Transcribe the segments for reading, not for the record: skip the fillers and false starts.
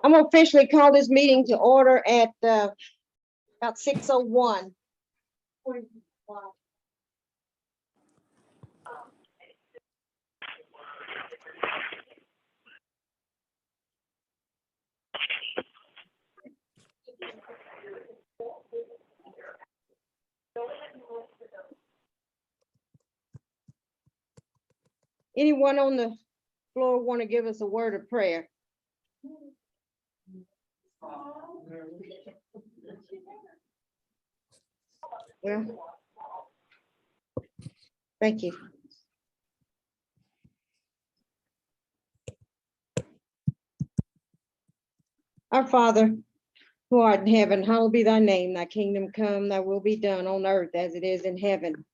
I'm gonna officially call this meeting to order at about 6:01. Anyone on the floor want to give us a word of prayer? Well, thank you. Our Father, who art in heaven, hallowed be thy name. Thy kingdom come, thy will be done on earth as it is in heaven.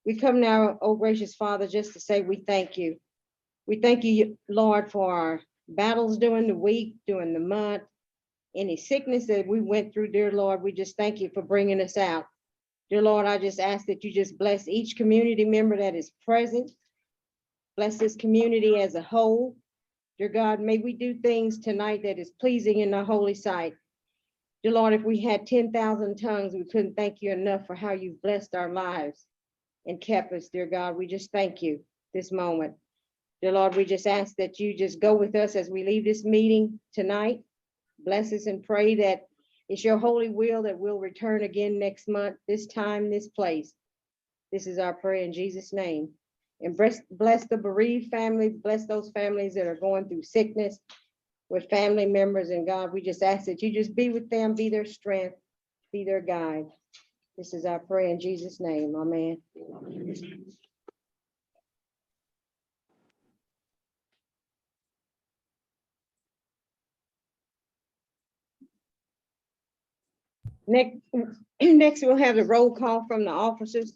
We come now, oh gracious Father, just to say we thank you. We thank you, Lord, for our battles during the week, during the month, any sickness that we went through, dear Lord. We just thank you for bringing us out. Dear Lord, I just ask that you just bless each community member that is present. Bless this community as a whole. Dear God, may we do things tonight that is pleasing in the holy sight. Dear Lord, if we had 10,000 tongues, we couldn't thank you enough for how you've blessed our lives and kept us, dear God. We just thank you this moment. Dear Lord, we just ask that you just go with us as we leave this meeting tonight. Bless us and pray that it's your holy will that we'll return again next month, this time, this place. This is our prayer in Jesus' name. And bless the bereaved family, bless those families that are going through sickness with family members. And God, we just ask that you just be with them, be their strength, be their guide. This is our prayer in Jesus' name. Amen. Next, we'll have the roll call from the officers.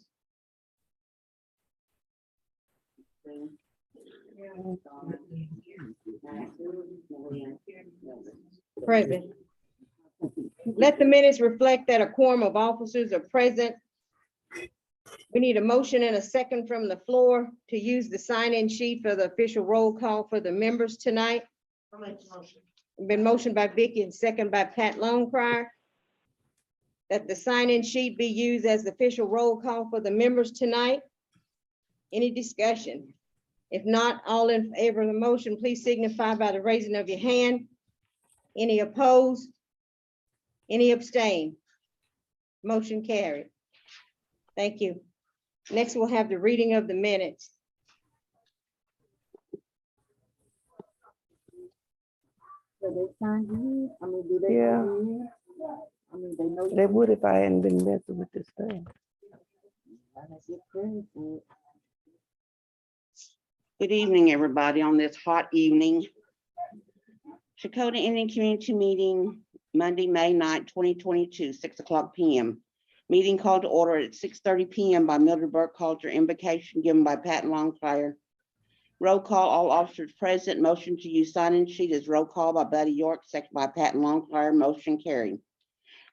Present. Let the minutes reflect that a quorum of officers are present. We need a motion and a second from the floor to use the sign-in sheet for the official roll call for the members tonight. Been motioned by Vicky and second by Pat Longcrier, that the sign-in sheet be used as the official roll call for the members tonight. Any discussion? If not, all in favor of the motion, please signify by the raising of your hand. Any opposed? Any abstain? Motion carried. Thank you. Next, we'll have the reading of the minutes. Yeah. They would if I hadn't been messing with this thing. Good evening, everybody, on this hot evening. Shakota Indian Community Meeting, Monday, May 9th, 2022, 6:00 p.m. Meeting called to order at 6:30 p.m. by Mildred Burkhalter, invocation given by Pat Longfire. Roll call, all officers present. Motion to use sign-in sheet is roll call by Buddy York, second by Pat Longfire. Motion carried.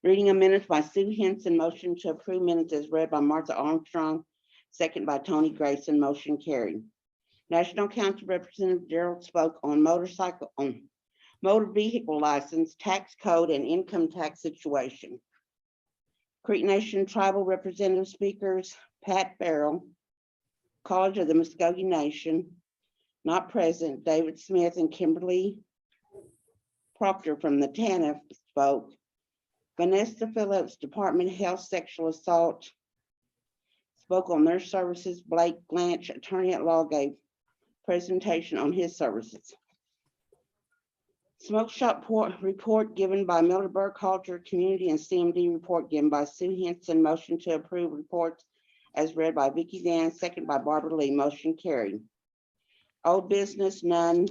Reading of minutes by Sue Henson. Motion to approve minutes is read by Martha Armstrong, second by Tony Grayson. Motion carried. National Council Representative Gerald spoke on motor vehicle license, tax code, and income tax situation. Creek Nation Tribal Representative speakers, Pat Farrell, College of the Muskogee Nation, not present, David Smith and Kimberly Proctor from the TANF spoke. Vanessa Phillips, Department of Health Sexual Assault, spoke on their services. Blake Blanche, Attorney at Law, gave presentation on his services. Smoke shop report given by Mildred Burkhalter, community, and CMD report given by Sue Henson. Motion to approve reports as read by Vicky Dan, second by Barbara Lee. Motion carried. Old business, none.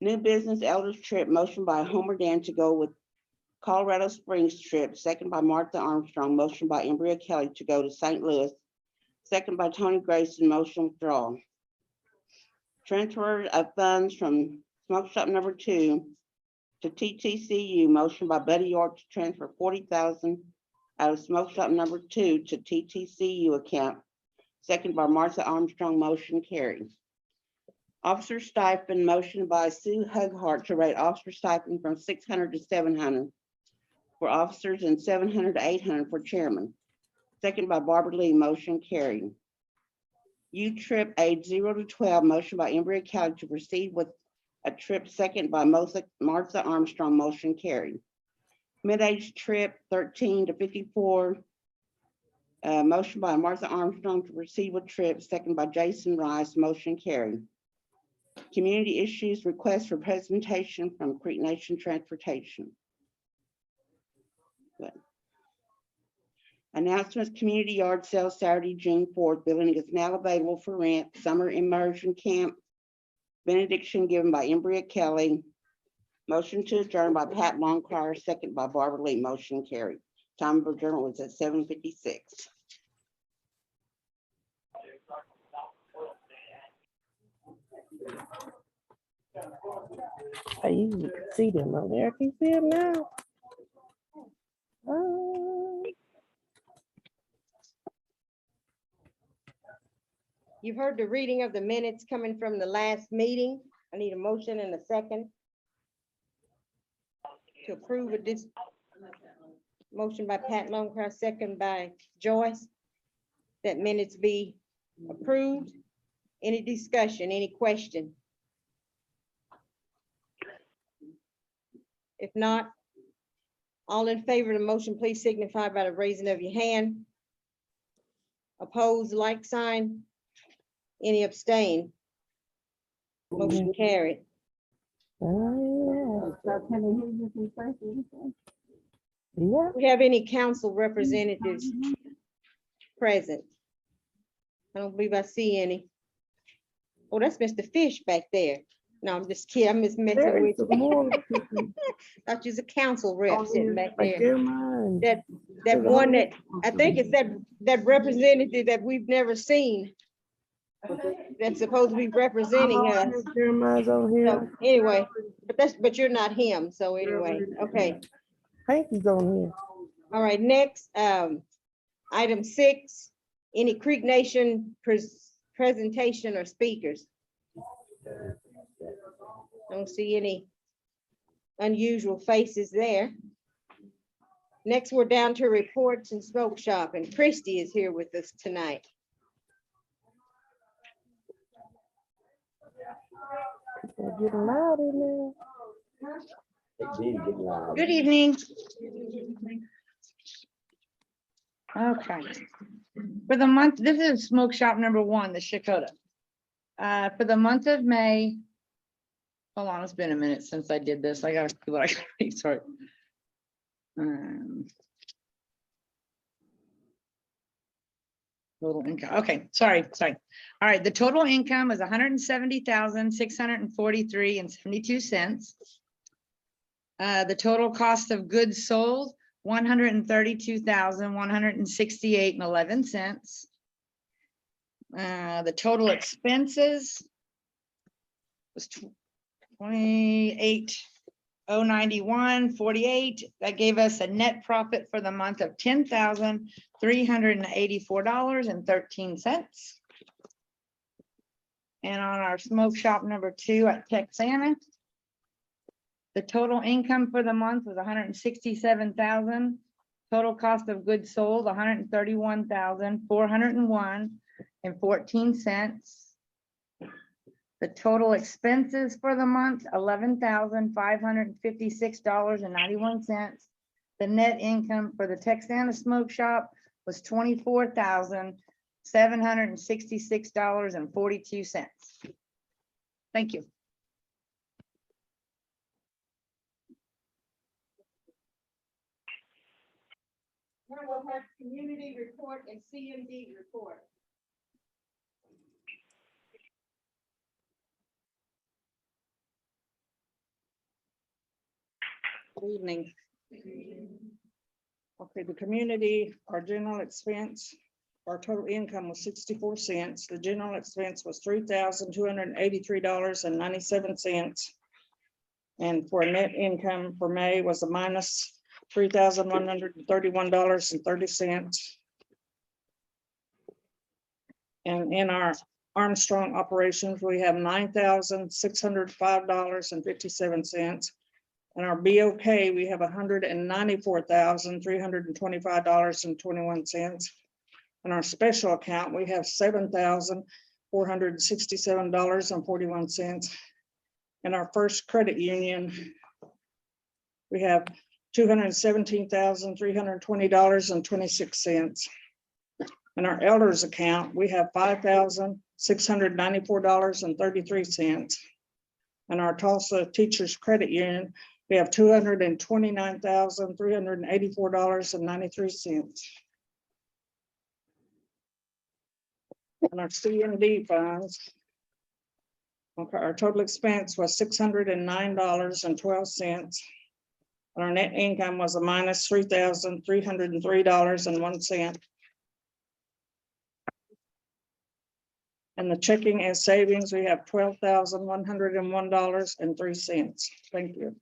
New business, elders trip. Motion by Homer Dan to go with Colorado Springs trip, second by Martha Armstrong. Motion by Embria Kelly to go to St. Louis, second by Tony Grayson. Motion withdrawal. Transfer of funds from Smoke Shop number 2 to TTCU. Motion by Buddy York to transfer $40,000 out of Smoke Shop number 2 to TTCU account. Second by Martha Armstrong. Motion carried. Officer stipend, motion by Sue Hughart to rate officer stipend from 600 to 700 for officers and 700 to 800 for chairman. Second by Barbara Lee, motion carried. U-Trip age 0 to 12, motion by Embry County to proceed with a trip, second by Martha Armstrong, motion carried. Mid-age trip 13 to 54, motion by Martha Armstrong to proceed with trip, second by Jason Rice, motion carried. Community issues, request for presentation from Creek Nation Transportation. Good. Announcements, community yard sale Saturday, June 4th. Building is now available for rent. Summer immersion camp benediction given by Embria Kelly. Motion to adjourn by Pat Longcrier, second by Barbara Lee, motion carried. Time of adjournment was at 7:56. I usually can see them over there. I can see them now. You've heard the reading of the minutes coming from the last meeting. I need a motion and a second to approve of this. Motion by Pat Longcross, second by Joyce. That minutes be approved. Any discussion, any question? If not, all in favor of the motion, please signify by the raising of your hand. Opposed, like sign. Any abstain? Motion carried. Oh, yeah. We have any council representatives present? I don't believe I see any. Oh, that's Mr. Fish back there. No, I'm just kidding. I'm just messing There with is you. more. Thought you was a council rep sitting back Like there. they're mine. That one that, I think it's that representative that we've never seen. That's supposed to be representing us. Jeremiah's on here. So anyway, but you're not him. So anyway, okay. Hanky's on here. All right, next, item 6, any Creek Nation presentation or speakers? Don't see any unusual faces there. Next, we're down to reports and smoke shop, and Christy is here with us tonight. They're getting loud in Good evening. Okay. For the month, this is smoke shop number 1, the Shakota. For the month of May. Hold on, it's been a minute since I did this. I gotta see what I can read, sorry. Total income, okay, sorry. All right, the total income is 170,643.72. The total cost of goods sold, 132,168.11. The total expenses was 28,091.48. That gave us a net profit for the month of $10,384.13. And on our smoke shop number 2 at Texana, the total income for the month was 167,000. Total cost of goods sold, 131,401.14. The total expenses for the month, $11,556.91. The net income for the Texana Smoke Shop was $24,766.42. Thank you. Now we'll have community report and CMD report. Good evening. Okay, the community, our general expense, our total income was 64 cents. The general expense was $3,283.97. And for net income for May was a minus $3,131.30. And in our Armstrong Operations, we have $9,605.57. And our BOK, we have $194,325.21. And our special account, we have $7,467.41. And our First Credit Union, we have $217,320.26. And our elders account, we have $5,694.33. And our Tulsa Teachers Credit Union, we have $229,384.93. And our CMD funds, okay, our total expense was $609.12. And our net income was a minus $3,303.01. And the checking and savings, we have $12,101.03. Thank you.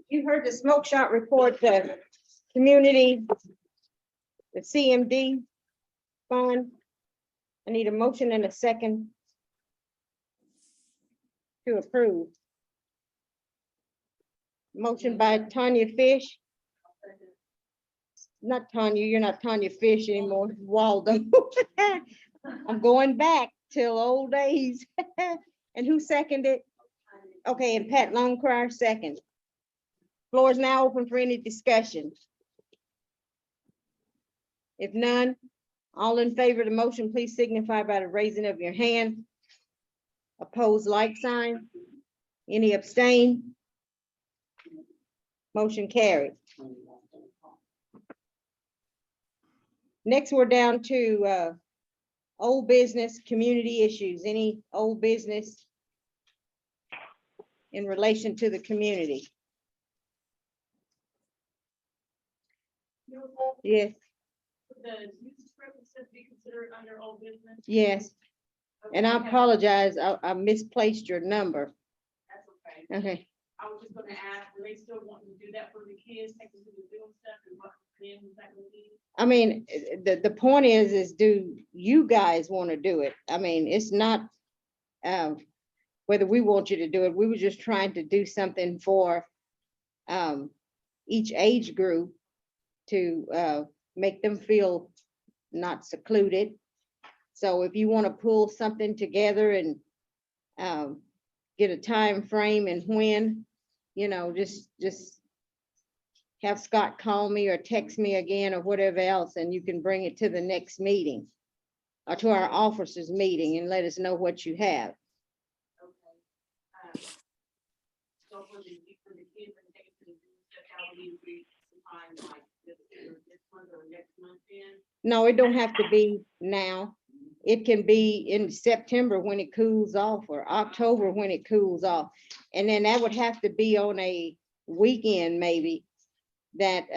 You heard the smoke shop report, the community, the CMD fund. I need a motion and a second to approve. Motion by Tanya Fish. Not Tanya, you're not Tanya Fish anymore, Waldo. I'm going back till old days. And who seconded? Okay, and Pat Longcrier second. Floor is now open for any discussion. If none, all in favor of the motion, please signify by the raising of your hand. Opposed, like sign. Any abstain? Motion carried. Next, we're down to old business, community issues. Any old business in relation to the community? Yes. The use discrepancies be considered under old business? Yes, and I Okay, apologize, I misplaced your number. That's okay. Okay, I was just gonna ask, do they still want to do that for the kids, take them to the doing stuff and what then is that gonna be? I mean, the point is do you guys want to do it? I mean, it's not whether we want you to do it, we were just trying to do something for each age group to make them feel not secluded. So if you want to pull something together and get a time frame and when, you know, just have Scott call me or text me again or whatever else, and you can bring it to the next meeting or to our officers meeting and let us know what you have. Okay. So for the kids and take it to the doing stuff, how would you be sometime like this month or next month then? No, it don't have to be now. It can be in September when it cools off or October when it cools off. And then that would have to be on a weekend maybe that,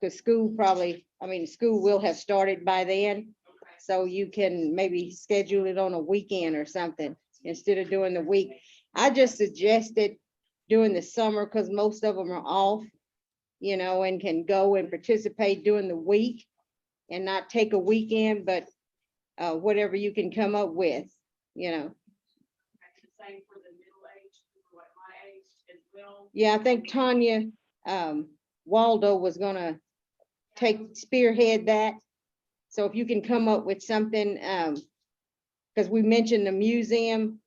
the school probably, I mean, school will have started by then. So you can maybe schedule it on a weekend or something instead of doing the week. I just suggested during the summer because most of them are off, you know, and can go and participate during the week and not take a weekend, but whatever you can come up with, you know. That's the same for the middle age, for like my age as well. Yeah, I think Tanya Waldo was gonna spearhead that. So if you can come up with something, because we mentioned the museum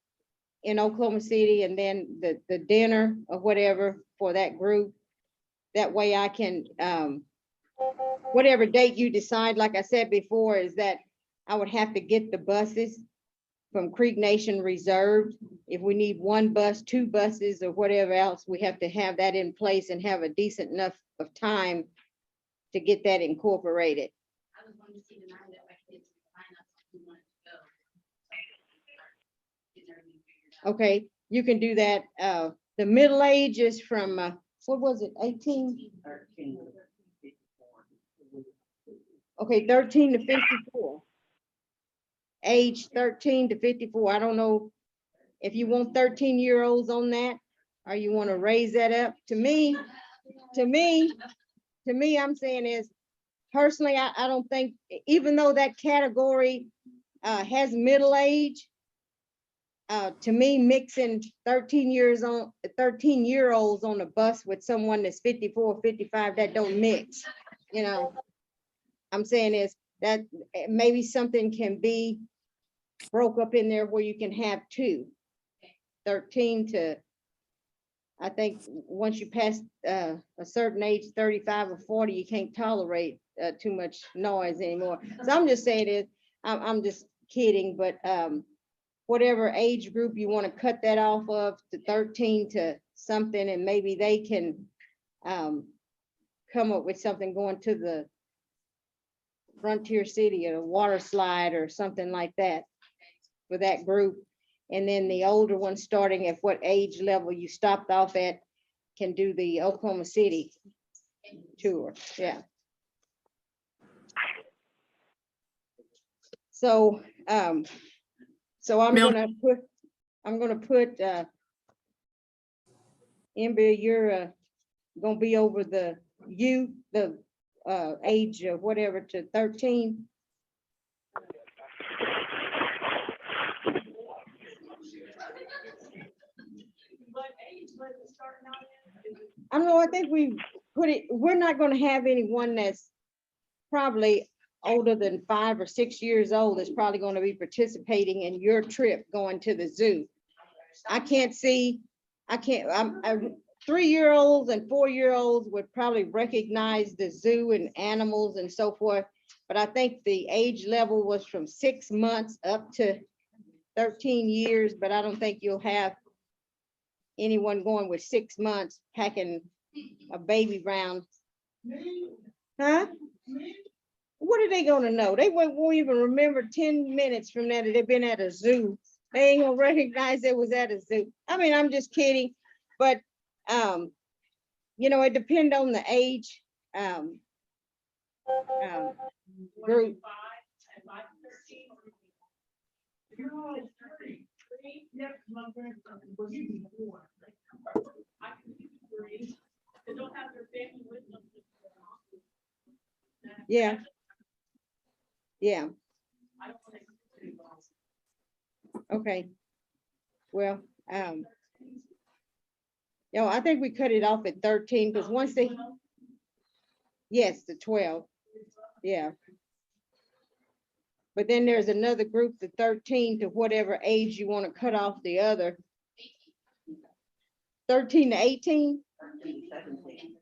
in Oklahoma City and then the dinner or whatever for that group. That way I can, whatever date you decide, like I said before, is that I would have to get the buses from Creek Nation reserved. If we need one bus, two buses, or whatever else, we have to have that in place and have a decent enough of time to get that incorporated. I just wanted to see the night that my kids would find us who wanted to go. Get everything figured out. Okay, you can do that. The middle age is from, what was it, 18? 13. Okay, 13 to 54. age 13 to 54. I don't know if you want 13-year-olds on that, or you want to raise that up. To me, I'm saying is, personally, I don't think, even though that category has middle age, to me, mixing 13-year-olds on a bus with someone that's 54, 55, that don't mix, you know. I'm saying is that maybe something can be broke up in there where you can have two. 13 to, I think, once you pass a certain age, 35 or 40, you can't tolerate too much noise anymore. So I'm just saying it, I'm just kidding, but whatever age group you want to cut that off of to 13 to something, and maybe they can come up with something going to the Frontier City or a water slide or something like that for that group. And then the older ones, starting at what age level you stopped off at, can do the Oklahoma City tour. Yeah. So, so I'm gonna put, Amber, you're gonna be over the age of whatever to 13. What age was it starting out at? I don't know, I think we put it, we're not gonna have anyone that's probably older than 5 or 6 years old that's probably gonna be participating in your trip going to the zoo. I can't see, I'm 3-year-olds and 4-year-olds would probably recognize the zoo and animals and so forth. But I think the age level was from 6 months up to 13 years, but I don't think you'll have anyone going with 6 months packing a baby round. Huh? What are they gonna know? They won't even remember 10 minutes from that they've been at a zoo. They ain't gonna recognize it was at a zoo. I mean, I'm just kidding, but you know, it depends on the age group. Next month, was you born? I can do 3. They don't have their family with them. Yeah. Yeah, I don't think. okay. Well, you know, I think we cut it off at 13 because once they, yes, the 12, yeah. But then there's another group, the 13 to whatever age you want to cut off the other. 13 to 18? 13, 17,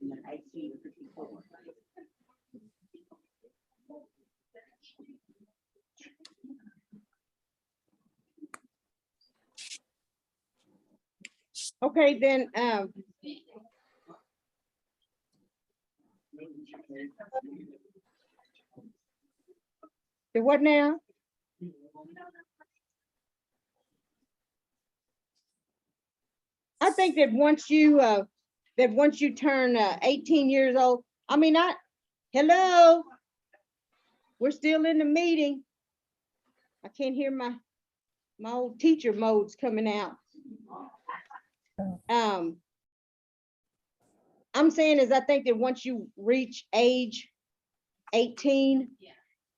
and then 18 to 54. Okay, then, the what now? I think that once you turn 18 years old, I mean, hello, we're still in the meeting. I can't hear my old teacher modes coming out. I'm saying is I think that once you reach age 18,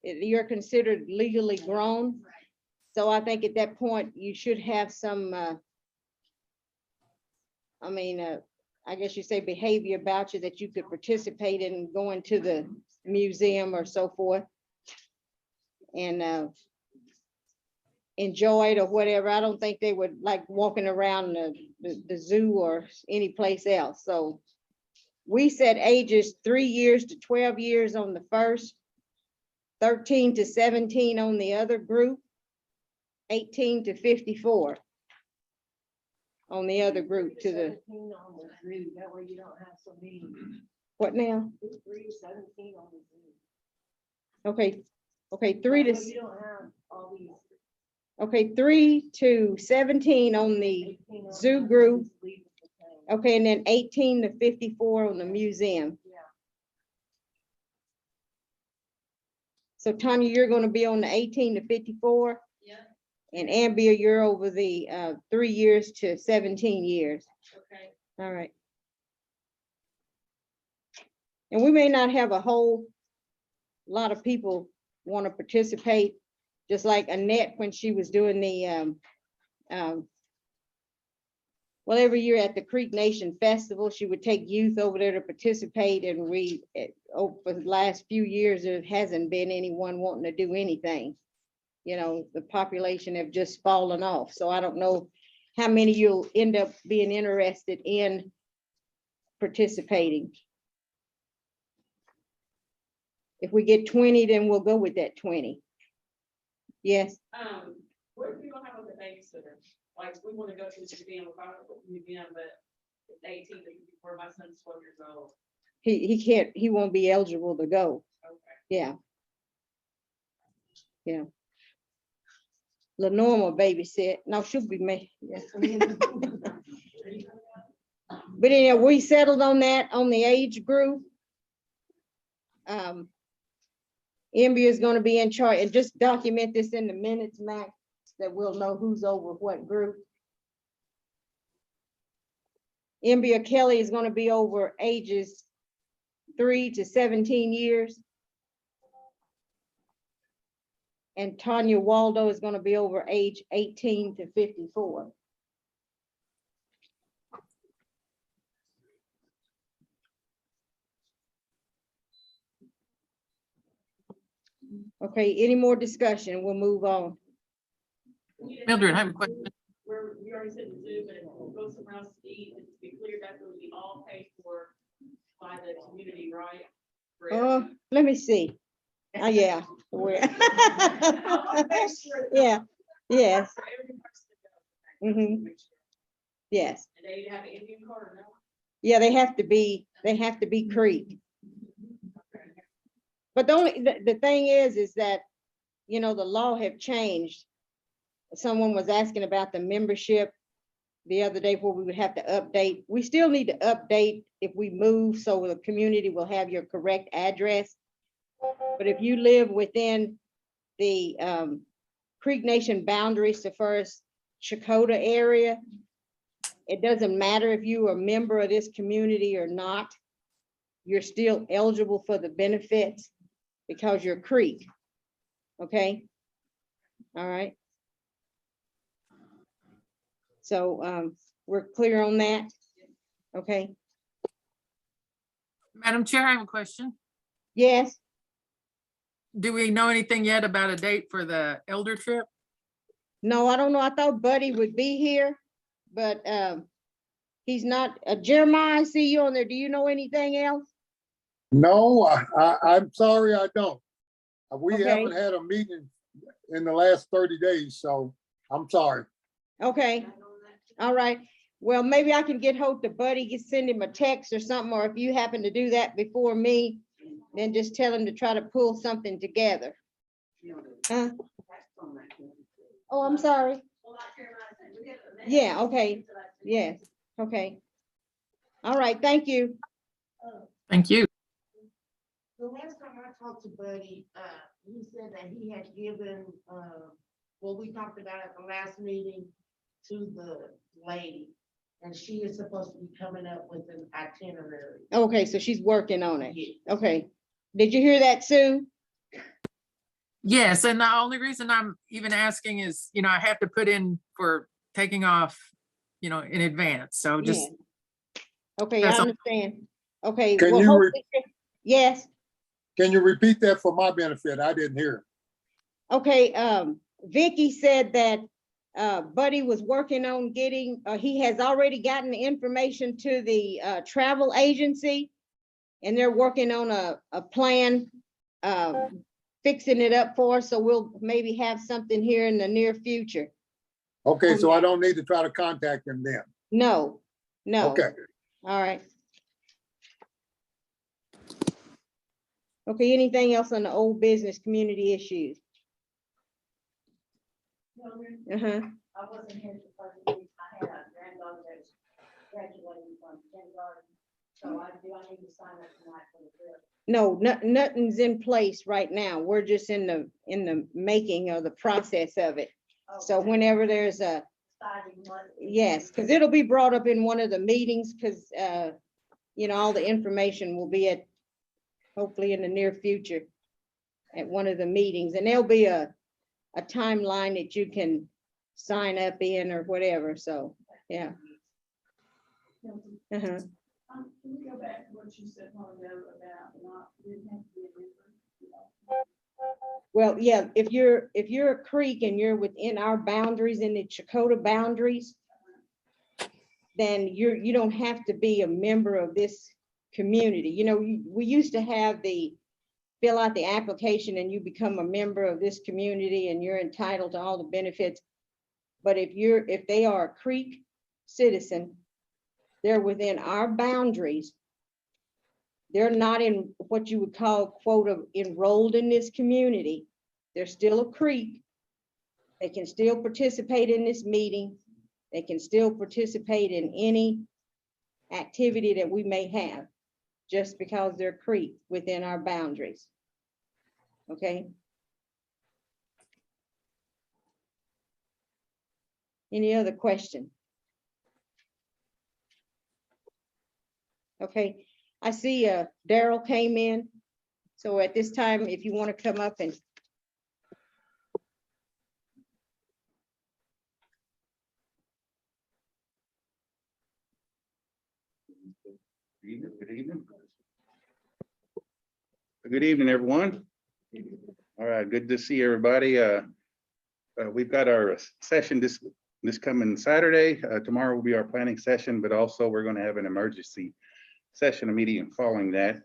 you're considered legally grown. So I think at that point you should have some, I guess you say behavior about you that you could participate in going to the museum or so forth. And enjoy it or whatever. I don't think they would like walking around the zoo or any place else. So we said ages 3 years to 12 years on the first, 13 to 17 on the other group, 18 to 54 on the other group to the, That way you don't have so many. what now? 3 to 17 on the Zoom. Okay, 3 to, You don't have all these. okay, 3 to 17 on the 18 on zoo the- group. leave it the same. Okay, and then 18 to 54 on the museum. Yeah. So Tanya, you're gonna be on the 18 to 54, Yeah, and Ambia, you're over the 3 years to 17 years. okay. All right. And we may not have a whole lot of people want to participate, just like Annette when she was doing the well, every year at the Creek Nation Festival, she would take youth over there to participate, and over the last few years, there hasn't been anyone wanting to do anything. You know, the population have just fallen off, so I don't know how many you'll end up being interested in participating. If we get 20, then we'll go with that 20. Yes, What if we don't have a babysitter? Like, we want to go to the museum, if I don't go to the museum, but it's 18, before my son's 12 years old. he can't, he won't be eligible to go. Okay. Yeah. Yeah. Lenore will babysit. No, she'll be me. Yeah. But anyway, we settled on that, on the age group. Ambia is gonna be in charge, and just document this in the minutes, Max, that we'll know who's over what group. Ambia Kelly is gonna be over ages 3 to 17 years. And Tanya Waldo is gonna be over age 18 to 54. Okay, any more discussion? We'll move on. Mildred, I have a question. We already said the zoo, but if we go somewhere else to eat, and to be clear, that will be all paid for by the community, right? For everyone. Let me see. Yeah. Where? I'll make sure that- Yeah, yes, For every person that goes. Mhm. Make sure. yes. And they have an Indian card or no? Yeah, they have to be Creek. But the thing is that, you know, the law have changed. Someone was asking about the membership the other day where we would have to update. We still need to update if we move, so the community will have your correct address. But if you live within the Creek Nation boundaries, the first Chakota area, it doesn't matter if you are a member of this community or not. You're still eligible for the benefits because you're Creek. Okay? All right. So we're clear on that? Okay, Madam Chair, I have a question. yes, Do we know anything yet about a date for the elder trip? no, I don't know. I thought Buddy would be here, but he's not. Jeremiah, I see you on there. Do you know anything else? No, I'm sorry, I don't. We Okay. haven't had a meeting in the last 30 days, so I'm sorry. Okay, all right. Well, maybe I can get hold to Buddy, send him a text or something, or if you happen to do that before me, then just tell him to try to pull something together. Huh? Oh, I'm sorry. Yeah, okay, yes, okay. All right, thank you. Thank you. The last time I talked to Buddy, he said that he had given, what we talked about at the last meeting to the lady. And she is supposed to be coming up with an itinerary. Okay, so she's working on it. Yeah. Okay. Did you hear that, Sue? Yes, and the only reason I'm even asking is, you know, I have to put in for taking off, you know, in advance. So just, Okay, I That's all. understand. Okay. Can well, you hopefully- Yes, Can you repeat that for my benefit? I didn't hear. okay, Vicky said that Buddy was working on getting, he has already gotten the information to the travel agency. And they're working on a plan, fixing it up for us, so we'll maybe have something here in the near future. Okay, so I don't need to try to contact them then. No, no. Okay, All right. Okay, anything else on the old business community issues? Uh-huh, I wasn't here the first week. I had a granddaughter that was graduating from kindergarten. So do I need to sign up tonight for the trip? No, nothing's in place right now. We're just in the making of the process of it. So Okay. whenever there's a, Starting Monday. yes, because it'll be brought up in one of the meetings, because, you know, all the information will be at, hopefully in the near future, at one of the meetings, and there'll be a timeline that you can sign up in or whatever, so, yeah. Uh-huh. Can we go back to what you said a while ago about not, didn't have to be a member, you know? Well, yeah, if you're a creek and you're within our boundaries, in the Chakota boundaries, then you don't have to be a member of this community. You know, we used to have the fill out the application and you become a member of this community and you're entitled to all the benefits. But if they are a creek citizen, they're within our boundaries. They're not in what you would call quote enrolled in this community. They're still a creek. They can still participate in this meeting. They can still participate in any activity that we may have, just because they're creek within our boundaries. Okay? Any other question? Okay, I see Daryl came in. So at this time, if you want to come up and Good evening. Good evening, everyone. All right, good to see everybody. We've got our session this coming Saturday. Tomorrow will be our planning session, but also we're going to have an emergency session immediately following that.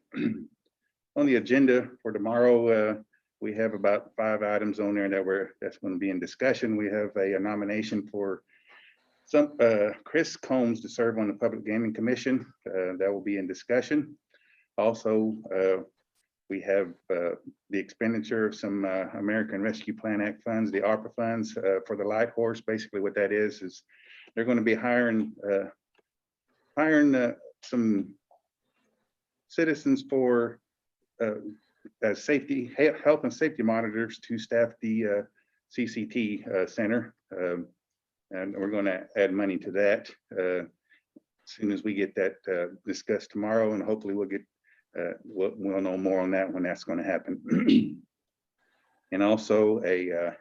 On the agenda for tomorrow, we have about 5 items on there that's going to be in discussion. We have a nomination for Chris Combs to serve on the Public Gaming Commission. That will be in discussion. Also, we have the expenditure of some American Rescue Plan Act funds, the ARPA funds for the Light Horse. Basically what that is they're going to be hiring some citizens for health and safety monitors to staff the CCT center. And we're going to add money to that as soon as we get that discussed tomorrow, and hopefully we'll know more on that when that's going to happen. And also a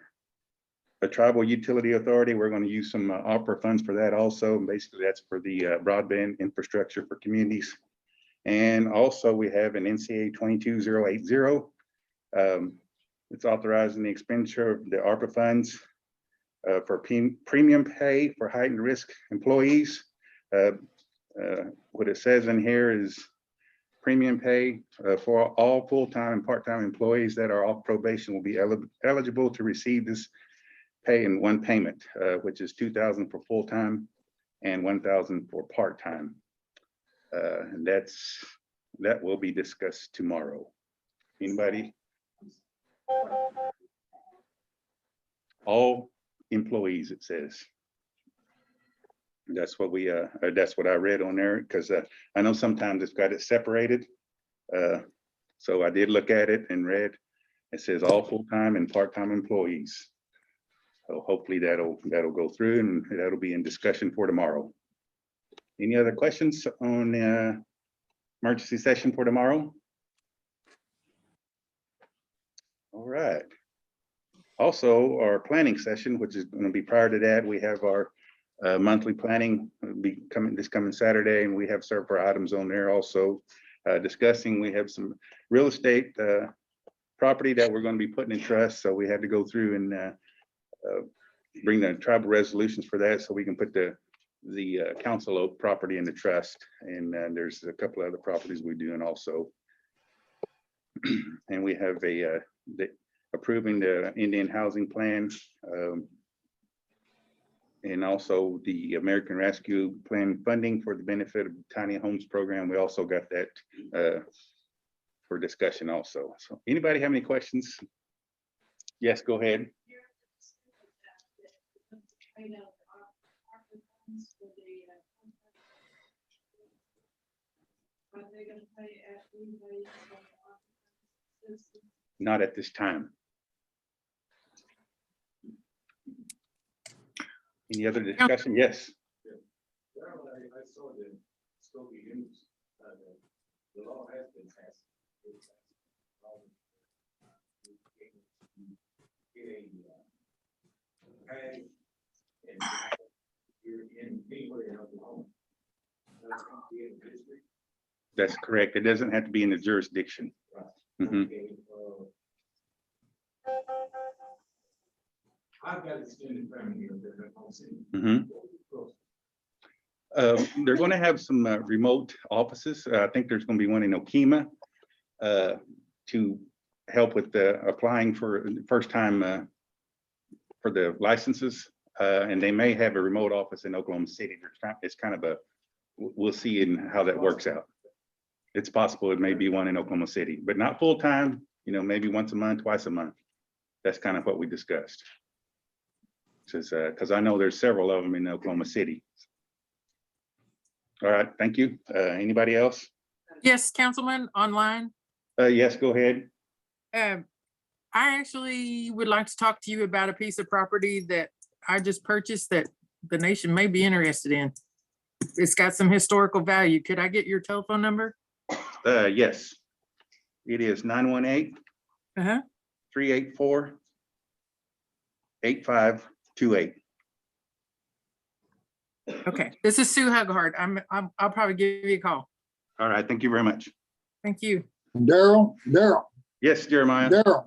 tribal utility authority, we're going to use some ARPA funds for that also. And basically that's for the broadband infrastructure for communities. And also we have an NCA 22080. It's authorizing the expenditure of the ARPA funds for premium pay for heightened risk employees. What it says in here is premium pay for all full-time and part-time employees that are off probation will be eligible to receive this pay in one payment, which is $2,000 for full-time and $1,000 for part-time. And that will be discussed tomorrow. Anybody? All employees, it says. That's what that's what I read on there, because I know sometimes it's got it separated. So I did look at it and read, it says all full-time and part-time employees. So hopefully that'll go through and that'll be in discussion for tomorrow. Any other questions on the emergency session for tomorrow? All right. Also, our planning session, which is going to be prior to that, we have our monthly planning this coming Saturday, and we have several items on there also discussing. We have some real estate property that we're going to be putting in trust, so we had to go through and bring the tribal resolutions for that, so we can put the Council Oak property in the trust. And there's a couple other properties we're doing also. And we have approving the Indian Housing Plan, and also the American Rescue Plan funding for the benefit of the Tiny Homes Program. We also got that for discussion also. So anybody have any questions? Yes, go ahead. Are they gonna pay at rebates on the Not at this time. Any other discussion? Yes. Well, I saw the Skokie News, the law has been passed. Get a tag and you're in anywhere in Oklahoma. Doesn't have to be in the district. That's correct. It doesn't have to be in the jurisdiction. Mhm. Okay, I've got extended family here that I don't see. Mhm. They're going to have some remote offices. I think there's going to be one in Okema to help with the applying for the first time for the licenses. And they may have a remote office in Oklahoma City. It's kind of a, we'll see in how that works out. It's possible it may be one in Oklahoma City, but not full time, you know, maybe once a month, twice a month. That's kind of what we discussed. Because I know there's several of them in Oklahoma City. All right, thank you. Anybody else? Yes, Councilman, online. Yes, go ahead. I actually would like to talk to you about a piece of property that I just purchased that the nation may be interested in. It's got some historical value. Could I get your telephone number? Yes. It is 918 Uh-huh. 384 8528. Okay, this is Sue Hughart. I'll probably give you a call. All right, thank you very much. Thank you. Daryl, Yes, Jeremiah. Daryl,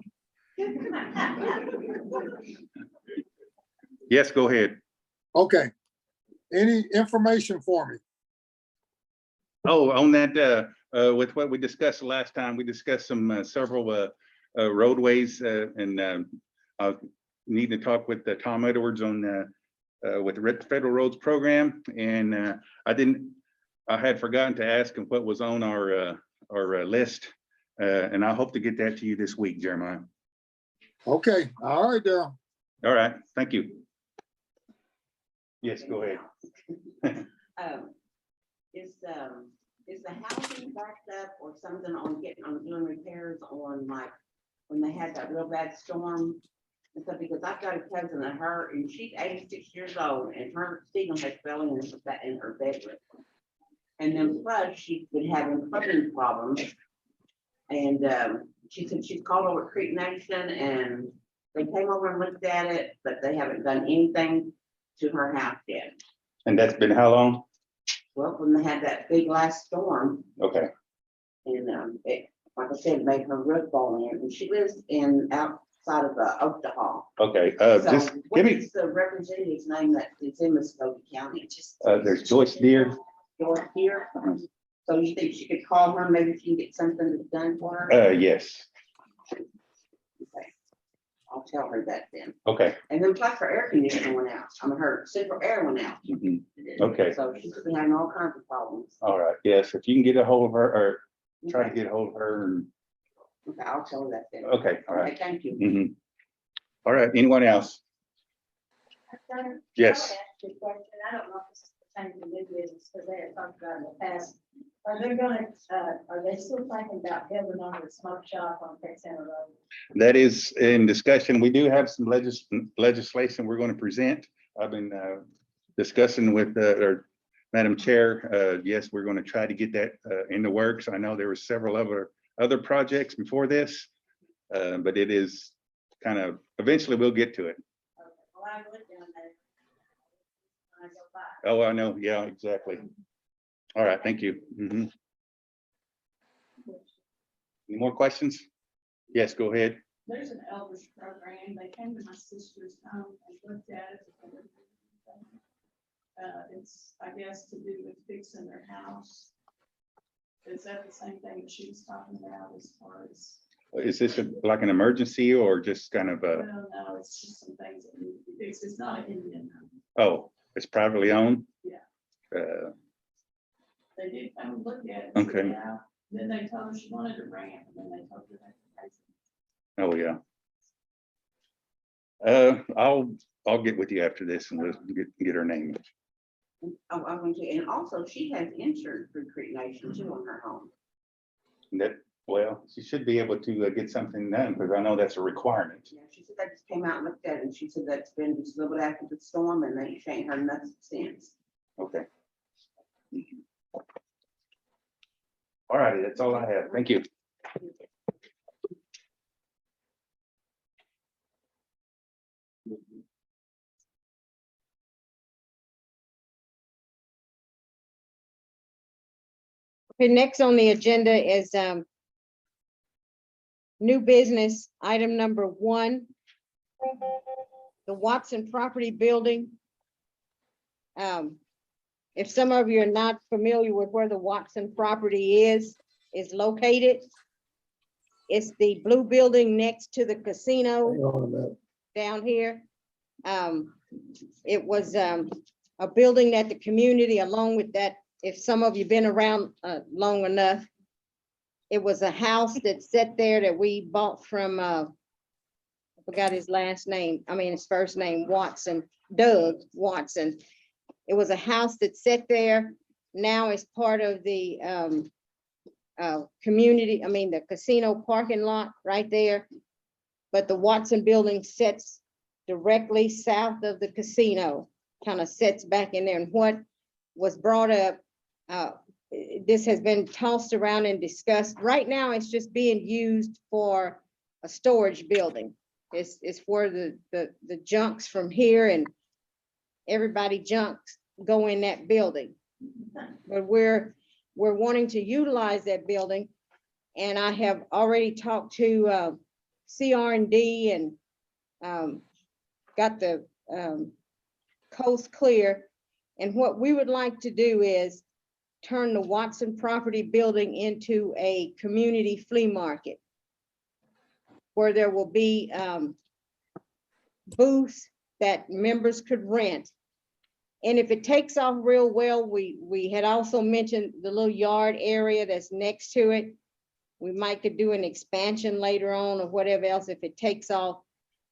Yes, go ahead. okay. Any information for me? Oh, on that, with what we discussed last time, we discussed some several roadways and I need to talk with Tom Edwards on with the Federal Roads Program. And I had forgotten to ask him what was on our list. And I hope to get that to you this week, Jeremiah. Okay, all right, Daryl. All right, thank you. Yes, go ahead. Is the housing backed up or something on doing repairs on like, when they had that real bad storm? And stuff, because I've got a cousin of her and she's 86 years old and her signal has fell in her bedroom. And then plus she's been having plumbing problems. And she said she's called over at Creek Nation and they came over and looked at it, but they haven't done anything to her house yet. And that's been how long? Well, when they had that big last storm Okay, and it, like I said, made her roof fall in and she lives outside of Oklahoma. okay. So Just what give me, is the representative's name that is in Muskogee County? there's Joyce Deere. George here. So you think she could call her, maybe she can get something done for her? Yes, Okay. I'll tell her that then. okay. And then plus her air conditioner went out. I mean, her central air went out. Mhm. Okay. So she's been having all kinds of problems. All right, yes, if you can get a hold of her or try to get a hold of her. And Okay, I'll tell her that then. okay, all right. Okay, thank you. Mhm. All right, anyone else? Yes. I don't know if this is pertaining to new business, because they had talked about in the past. Are they still thinking about building on the smoke shop on Texana Road? That is in discussion. We do have some legislation we're going to present. I've been discussing with our Madam Chair. Yes, we're going to try to get that in the works. I know there were several other projects before this, but it is kind of, eventually we'll get to it. Okay, well, I lived down there. When I go by. Oh, I know. Yeah, exactly. All right, thank you. Mhm. Any more questions? Yes, go ahead. There's an elders program. They came to my sister's home and looked at it. It's, I guess, to do with fixing their house. Is that the same thing that she was talking about as far as? Is this like an emergency or just kind of a, No, it's just some things that need to be fixed. It's not an Indian home. oh, it's privately owned? Yeah. They did come and look at it. and said, Okay. yeah. Then they told her she wanted a ramp, and then they told her that. Oh, yeah. I'll get with you after this and we'll get her name. Oh, I want to, and also she has insurance through Creek Nation too on her home. That, well, she should be able to get something done, because I know that's a requirement. Yeah, she said they just came out and looked at it, and she said that's been just a little bit after the storm, and they ain't heard nothing since. Okay. All righty, that's all I have. Thank you. Okay, next on the agenda is new business, item number 1. The Watson Property Building. If some of you are not familiar with where the Watson property is located, it's the blue building next to the casino Hang on a minute. down here. It was a building that the community, along with that, if some of you been around long enough, it was a house that sat there that we bought from, I forgot his last name, I mean, his first name, Watson, Doug Watson. It was a house that sat there. Now it's part of the community, I mean, the casino parking lot right there. But the Watson building sits directly south of the casino, kind of sits back in there. And what was brought up, this has been tossed around and discussed. Right now, it's just being used for a storage building. It's where the junks from here and everybody junks go in that building. But we're wanting to utilize that building. And I have already talked to CR&D and got the coast clear. And what we would like to do is turn the Watson property building into a community flea market, where there will be booths that members could rent. And if it takes off real well, we had also mentioned the little yard area that's next to it. We might could do an expansion later on or whatever else if it takes off.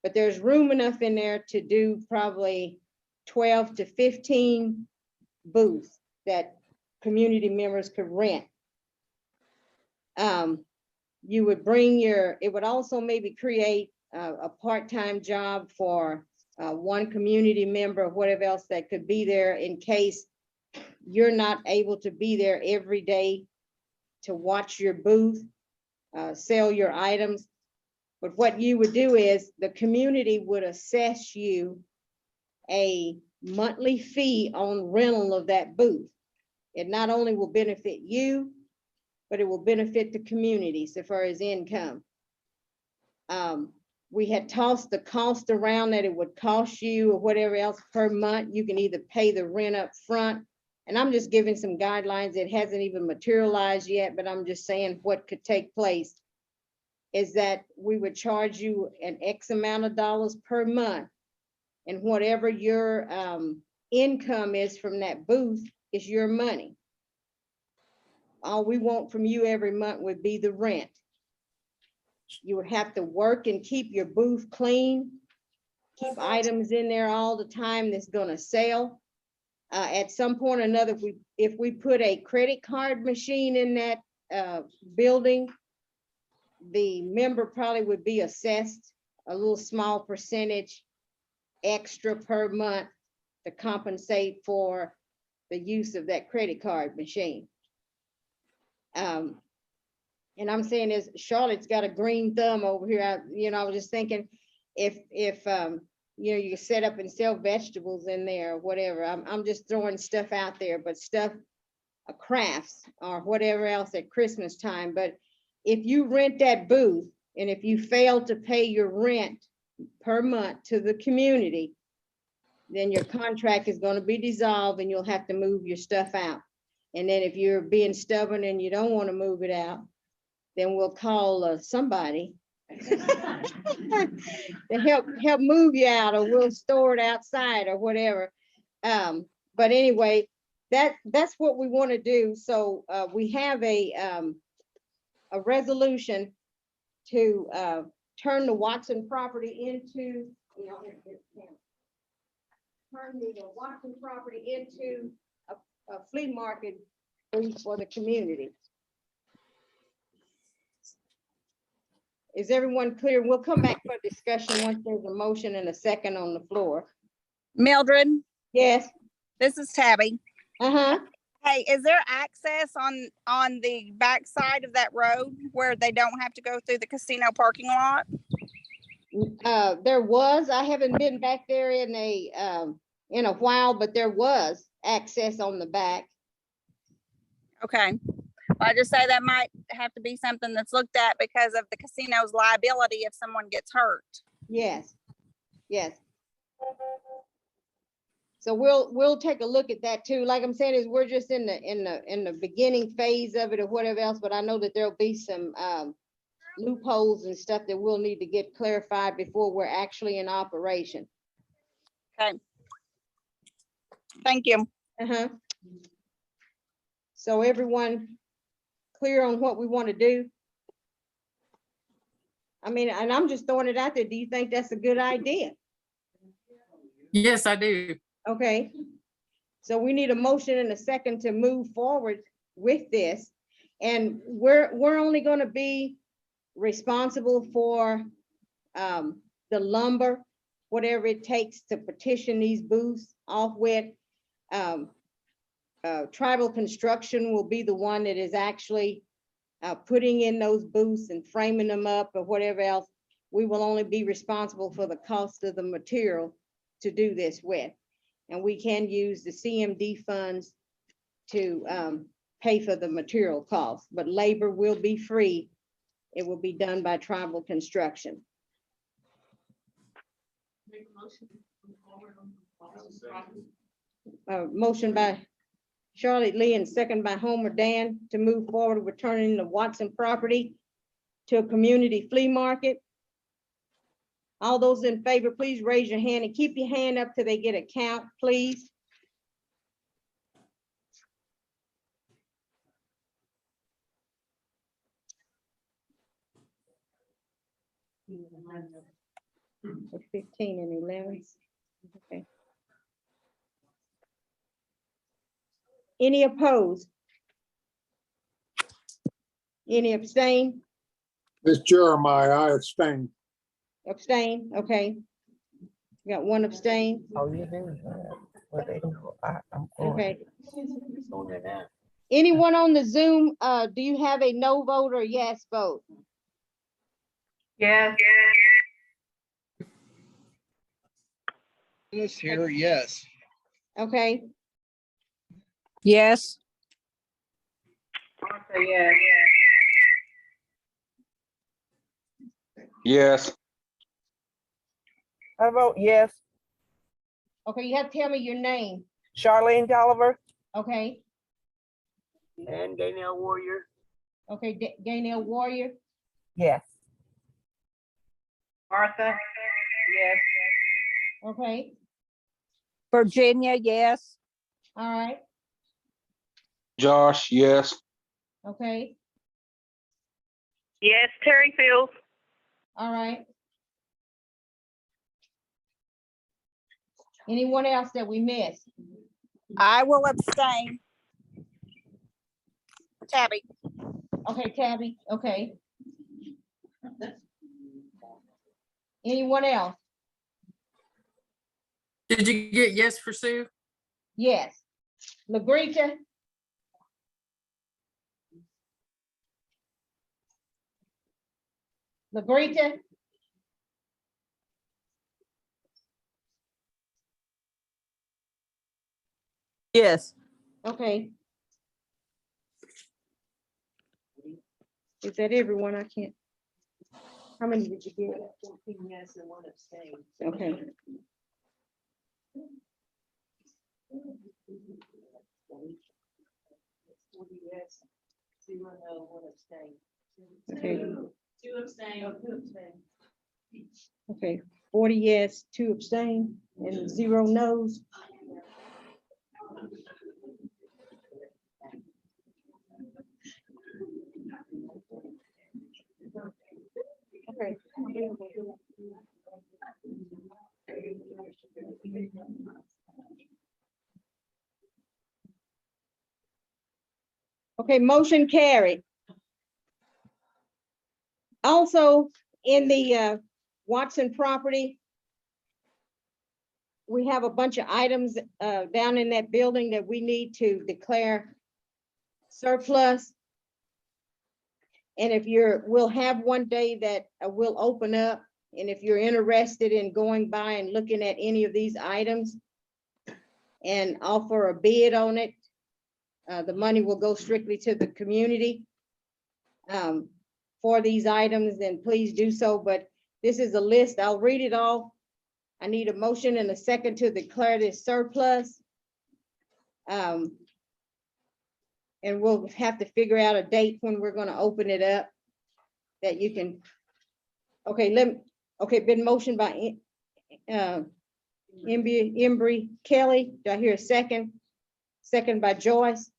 But there's room enough in there to do probably 12 to 15 booths that community members could rent. You would bring it would also maybe create a part-time job for one community member or whatever else that could be there in case you're not able to be there every day to watch your booth, sell your items. But what you would do is the community would assess you a monthly fee on rental of that booth. It not only will benefit you, but it will benefit the community so far as income. We had tossed the cost around that it would cost you or whatever else per month. You can either pay the rent up front. And I'm just giving some guidelines. It hasn't even materialized yet, but I'm just saying what could take place is that we would charge you an X amount of dollars per month. And whatever your income is from that booth is your money. All we want from you every month would be the rent. You would have to work and keep your booth clean, keep items in there all the time that's gonna sell. At some point or another, if we put a credit card machine in that building, the member probably would be assessed a little small percentage extra per month to compensate for the use of that credit card machine. And I'm saying is Charlotte's got a green thumb over here. I was just thinking if you set up and sell vegetables in there or whatever, I'm just throwing stuff out there, but stuff, crafts or whatever else at Christmas time. But if you rent that booth and if you fail to pay your rent per month to the community, then your contract is going to be dissolved and you'll have to move your stuff out. And then if you're being stubborn and you don't want to move it out, then we'll call somebody to help move you out, or we'll store it outside or whatever. But anyway, that's what we want to do. So we have a resolution to turn the Watson property into, turn the Watson property into a flea market booth for the community. Is everyone clear? We'll come back for discussion once there's a motion and a second on the floor. Mildred, Yes, this is Tabby. uh-huh. Hey, is there access on the back side of that road where they don't have to go through the casino parking lot? There was, I haven't been back there in a while, but there was access on the back. Okay. Well, I just say that might have to be something that's looked at because of the casino's liability if someone gets hurt. Yes, yes. So we'll take a look at that too. Like I'm saying, is we're just in the beginning phase of it or whatever else, but I know that there'll be some loopholes and stuff that we'll need to get clarified before we're actually in operation. Okay. Thank you. Uh-huh. So everyone clear on what we want to do? I mean, and I'm just throwing it out there. Do you think that's a good idea? Yes, I do. Okay. So we need a motion and a second to move forward with this. And we're only going to be responsible for the lumber, whatever it takes to petition these booths off with. Tribal Construction will be the one that is actually putting in those booths and framing them up or whatever else. We will only be responsible for the cost of the material to do this with. And we can use the CMD funds to pay for the material costs, but labor will be free. It will be done by Tribal Construction. Make a motion to move forward on Watson's property. Motion by Charlotte Lee and second by Homer Dan to move forward with turning the Watson property to a community flea market. All those in favor, please raise your hand and keep your hand up till they get a count, please. So 15 and 11. Okay. Any opposed? Any abstain? This Jeremiah, I abstain. Abstain, okay. Got one abstain, Oh, yeah, they was, well, they don't go, I'm going. okay. On there now. Anyone on the Zoom, do you have a no vote or yes vote? Yes. This here, yes. Okay, Yes. Martha, yes. Yes. I vote yes. okay, you have to tell me your name, Charlene Tolliver okay? and Gaynell Warrior. Okay, Gaynell Warrior, Yes. Martha, yes. okay, Virginia, yes. all right, Josh, yes. okay, Yes, Terry Fields. all right. Anyone else that we missed? I will abstain. Tabby. Okay, Tabby, okay. Anyone else? Did you get yes for Sue? Yes. LaGreca? LaGreca? Yes. Okay. Is that everyone? I can't. How many did you get? 14 yes and 1 abstain. Okay. Yes, 0 no, 1 abstain. Okay. Two abstain. Oh, 2 abstain. Okay, 40 yes, 2 abstain, and 0 no's. Okay. Okay, motion carried. Also, in the Watson property, we have a bunch of items down in that building that we need to declare surplus. And if we'll have one day that we'll open up, and if you're interested in going by and looking at any of these items and offer a bid on it, the money will go strictly to the community for these items, then please do so. But this is a list. I'll read it all. I need a motion and a second to declare this surplus. And we'll have to figure out a date when we're gonna open it up that you can. Okay, been motioned by Embry Kelly. Do I hear a second? Second by Joyce.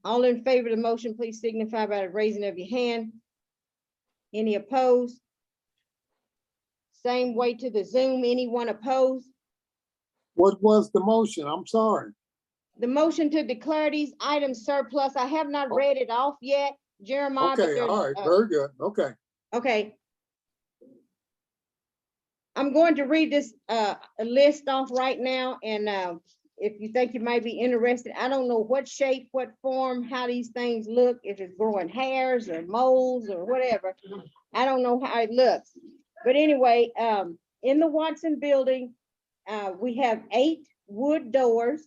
All in favor of the motion, please signify by the raising of your hand. Any opposed? Same way to the Zoom. Anyone opposed? What was the motion? I'm sorry. The motion to declare these items surplus, I have not read it off yet, Jeremiah. but Okay, there's, all right, very good. Okay. Okay. I'm going to read this list off right now, and if you think you might be interested, I don't know what shape, what form, how these things look, if it's growing hairs or moles or whatever. I don't know how it looks. But anyway, in the Watson building, we have 8 wood doors.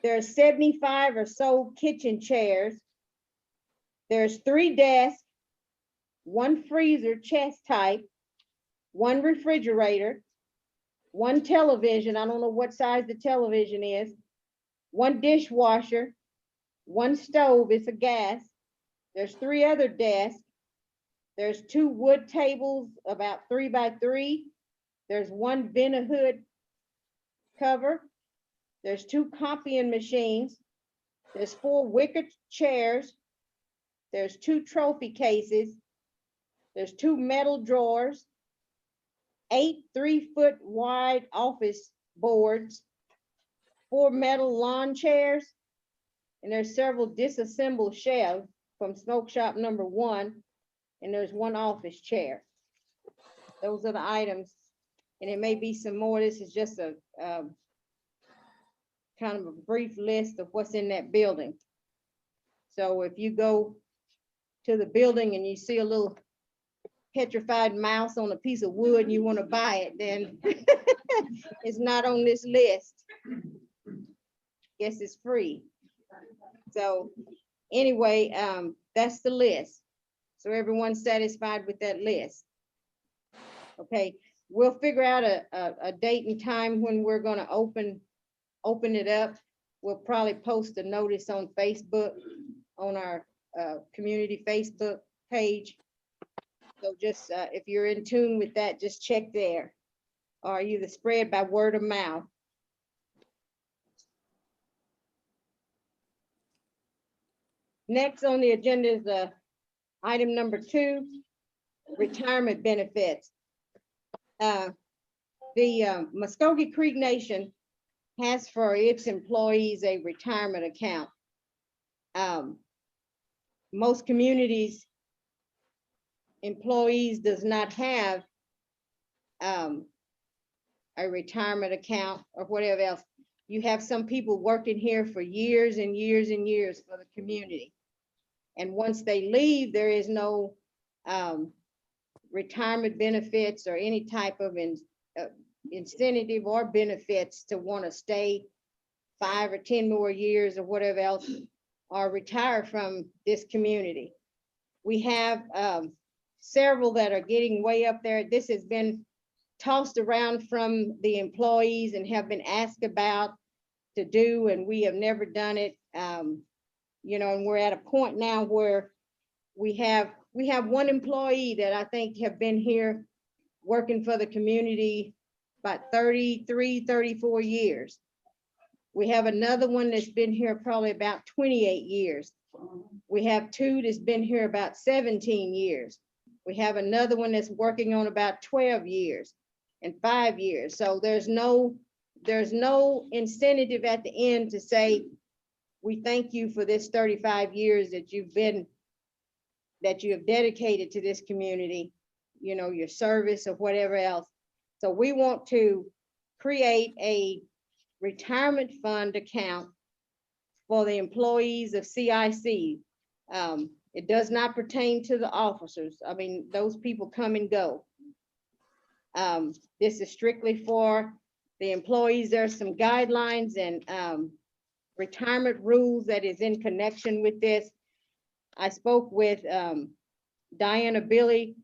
There's 75 or so kitchen chairs. There's 3 desks, 1 freezer chest type, 1 refrigerator, 1 television. I don't know what size the television is. 1 dishwasher, 1 stove. It's a gas. There's 3 other desks. There's 2 wood tables about 3 by 3. There's 1 Vinahood cover. There's 2 copying machines. There's 4 wicker chairs. There's 2 trophy cases. There's 2 metal drawers. 8 3-foot wide office boards. 4 metal lawn chairs. And there's several disassembled shelves from smoke shop number 1. And there's 1 office chair. Those are the items. And it may be some more. This is just a kind of a brief list of what's in that building. So if you go to the building and you see a little petrified mouse on a piece of wood and you want to buy it, then it's not on this list. Guess it's free. So anyway, that's the list. So everyone's satisfied with that list. Okay, we'll figure out a date and time when we're gonna open it up. We'll probably post a notice on Facebook, on our community Facebook page. So just if you're in tune with that, just check there. Or either spread by word of mouth. Next on the agenda is item number 2, retirement benefits. The Muskogee Creek Nation has for its employees a retirement account. Most communities, employees does not have a retirement account or whatever else. You have some people working here for years and years and years for the community. And once they leave, there is no retirement benefits or any type of incentive or benefits to want to stay 5 or 10 more years or whatever else, or retire from this community. We have several that are getting way up there. This has been tossed around from the employees and have been asked about to do, and we have never done it. You know, and we're at a point now where we have 1 employee that I think have been here working for the community about 33, 34 years. We have another one that's been here probably about 28 years. We have 2 that's been here about 17 years. We have another one that's working on about 12 years and 5 years. So there's no incentive at the end to say, we thank you for this 35 years that you have dedicated to this community, you know, your service or whatever else. So we want to create a retirement fund account for the employees of CIC. It does not pertain to the officers. I mean, those people come and go. This is strictly for the employees. There's some guidelines and retirement rules that is in connection with this. I spoke with Diana Billy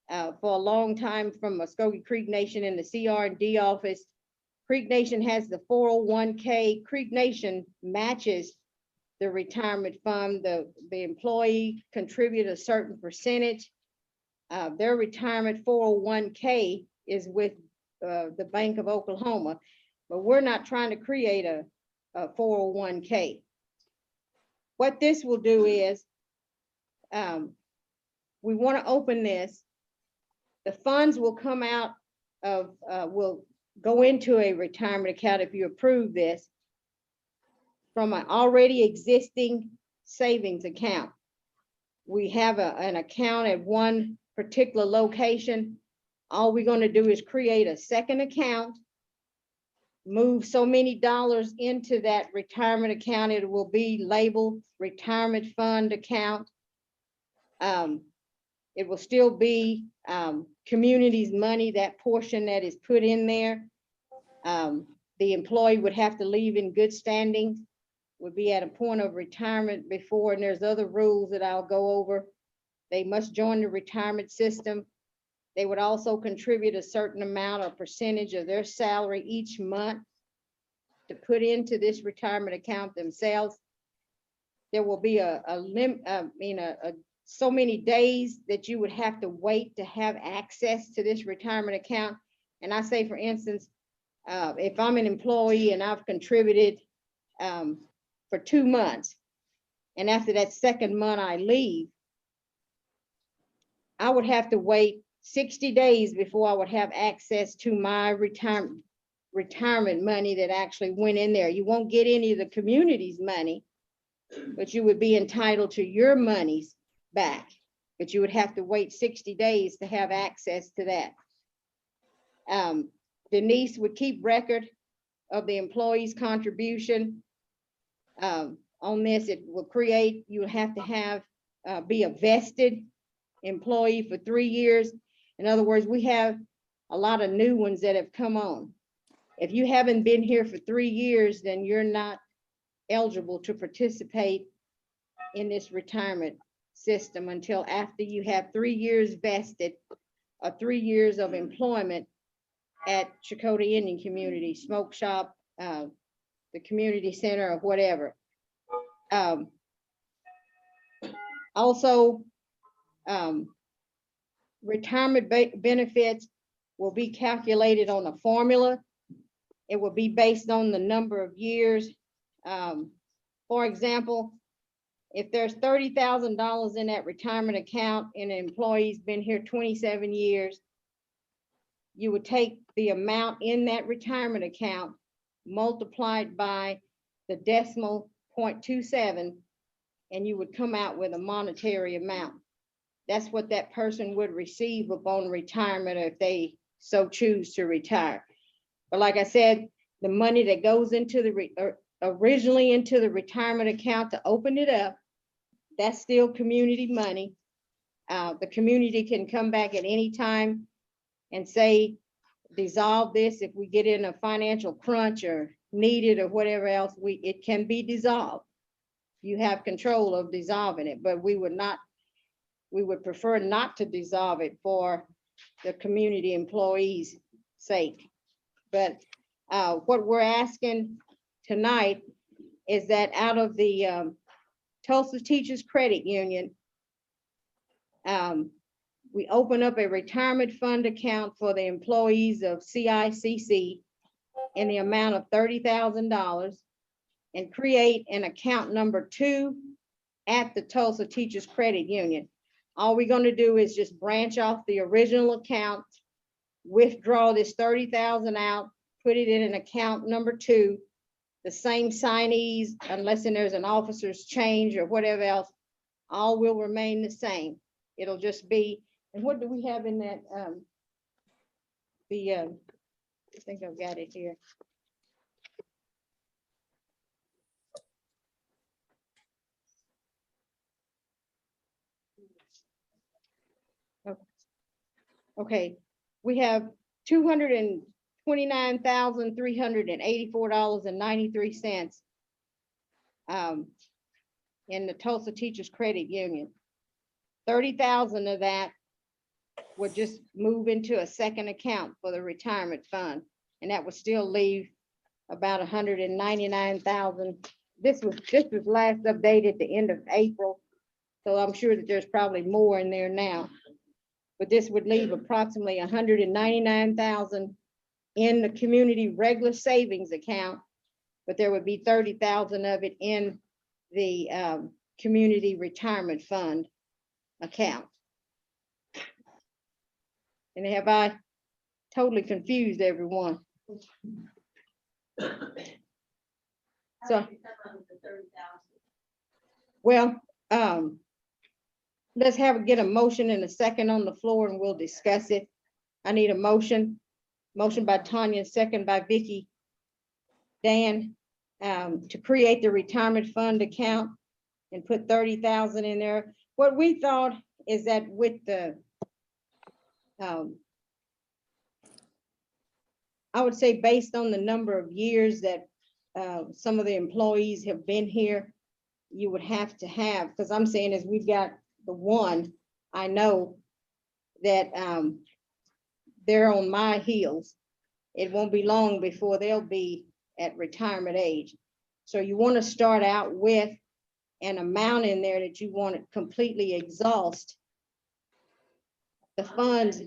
for a long time from Muskogee Creek Nation in the CR&D office. Creek Nation has the 401k. Creek Nation matches the retirement fund. The employee contribute a certain percentage. Their retirement 401k is with the Bank of Oklahoma, but we're not trying to create a 401k. What this will do is we want to open this. The funds will come out of, will go into a retirement account if you approve this from an already existing savings account. We have an account at one particular location. All we're going to do is create a second account, move so many dollars into that retirement account. It will be labeled retirement fund account. It will still be community's money, that portion that is put in there. The employee would have to leave in good standing, would be at a point of retirement before, and there's other rules that I'll go over. They must join the retirement system. They would also contribute a certain amount or percentage of their salary each month to put into this retirement account themselves. There will be so many days that you would have to wait to have access to this retirement account. And I say, for instance, if I'm an employee and I've contributed for 2 months, and after that second month I leave, I would have to wait 60 days before I would have access to my retirement money that actually went in there. You won't get any of the community's money, but you would be entitled to your monies back. But you would have to wait 60 days to have access to that. Denise would keep record of the employee's contribution. On this, it will create, you have to have, be a vested employee for 3 years. In other words, we have a lot of new ones that have come on. If you haven't been here for 3 years, then you're not eligible to participate in this retirement system until after you have 3 years vested or 3 years of employment at Chakotay Indian Community, Smoke Shop, the community center or whatever. Also, retirement benefits will be calculated on a formula. It will be based on the number of years. For example, if there's $30,000 in that retirement account and an employee's been here 27 years, you would take the amount in that retirement account, multiplied by the decimal 0.27, and you would come out with a monetary amount. That's what that person would receive upon retirement, or if they so choose to retire. But like I said, the money that goes into the originally into the retirement account to open it up, that's still community money. The community can come back at any time and say, dissolve this if we get in a financial crunch or need it or whatever else, it can be dissolved. You have control of dissolving it, but we would prefer not to dissolve it for the community employees' sake. But what we're asking tonight is that out of the Tulsa Teachers Credit Union, we open up a retirement fund account for the employees of CICC in the amount of $30,000 and create an account number 2 at the Tulsa Teachers Credit Union. All we're going to do is just branch off the original account, withdraw this $30,000 out, put it in an account number 2, the same signees, unless there's an officer's change or whatever else, all will remain the same. It'll just be, and what do we have in that, I think I've got it here. Okay, we have $229,384.93 in the Tulsa Teachers Credit Union. 30,000 of that would just move into a second account for the retirement fund, and that would still leave about 199,000. This was last updated the end of April, so I'm sure that there's probably more in there now. But this would leave approximately 199,000 in the community regular savings account, but there would be 30,000 of it in the community retirement fund account. And have I totally confused everyone? So, well, let's get a motion and a second on the floor and we'll discuss it. I need a motion by Tanya, second by Vicky Dan, to create the retirement fund account and put 30,000 in there. What we thought is that with the, I would say based on the number of years that some of the employees have been here, you would have to have, because I'm saying is we've got the one, I know that they're on my heels. It won't be long before they'll be at retirement age. So you want to start out with an amount in there that you want to completely exhaust the funds.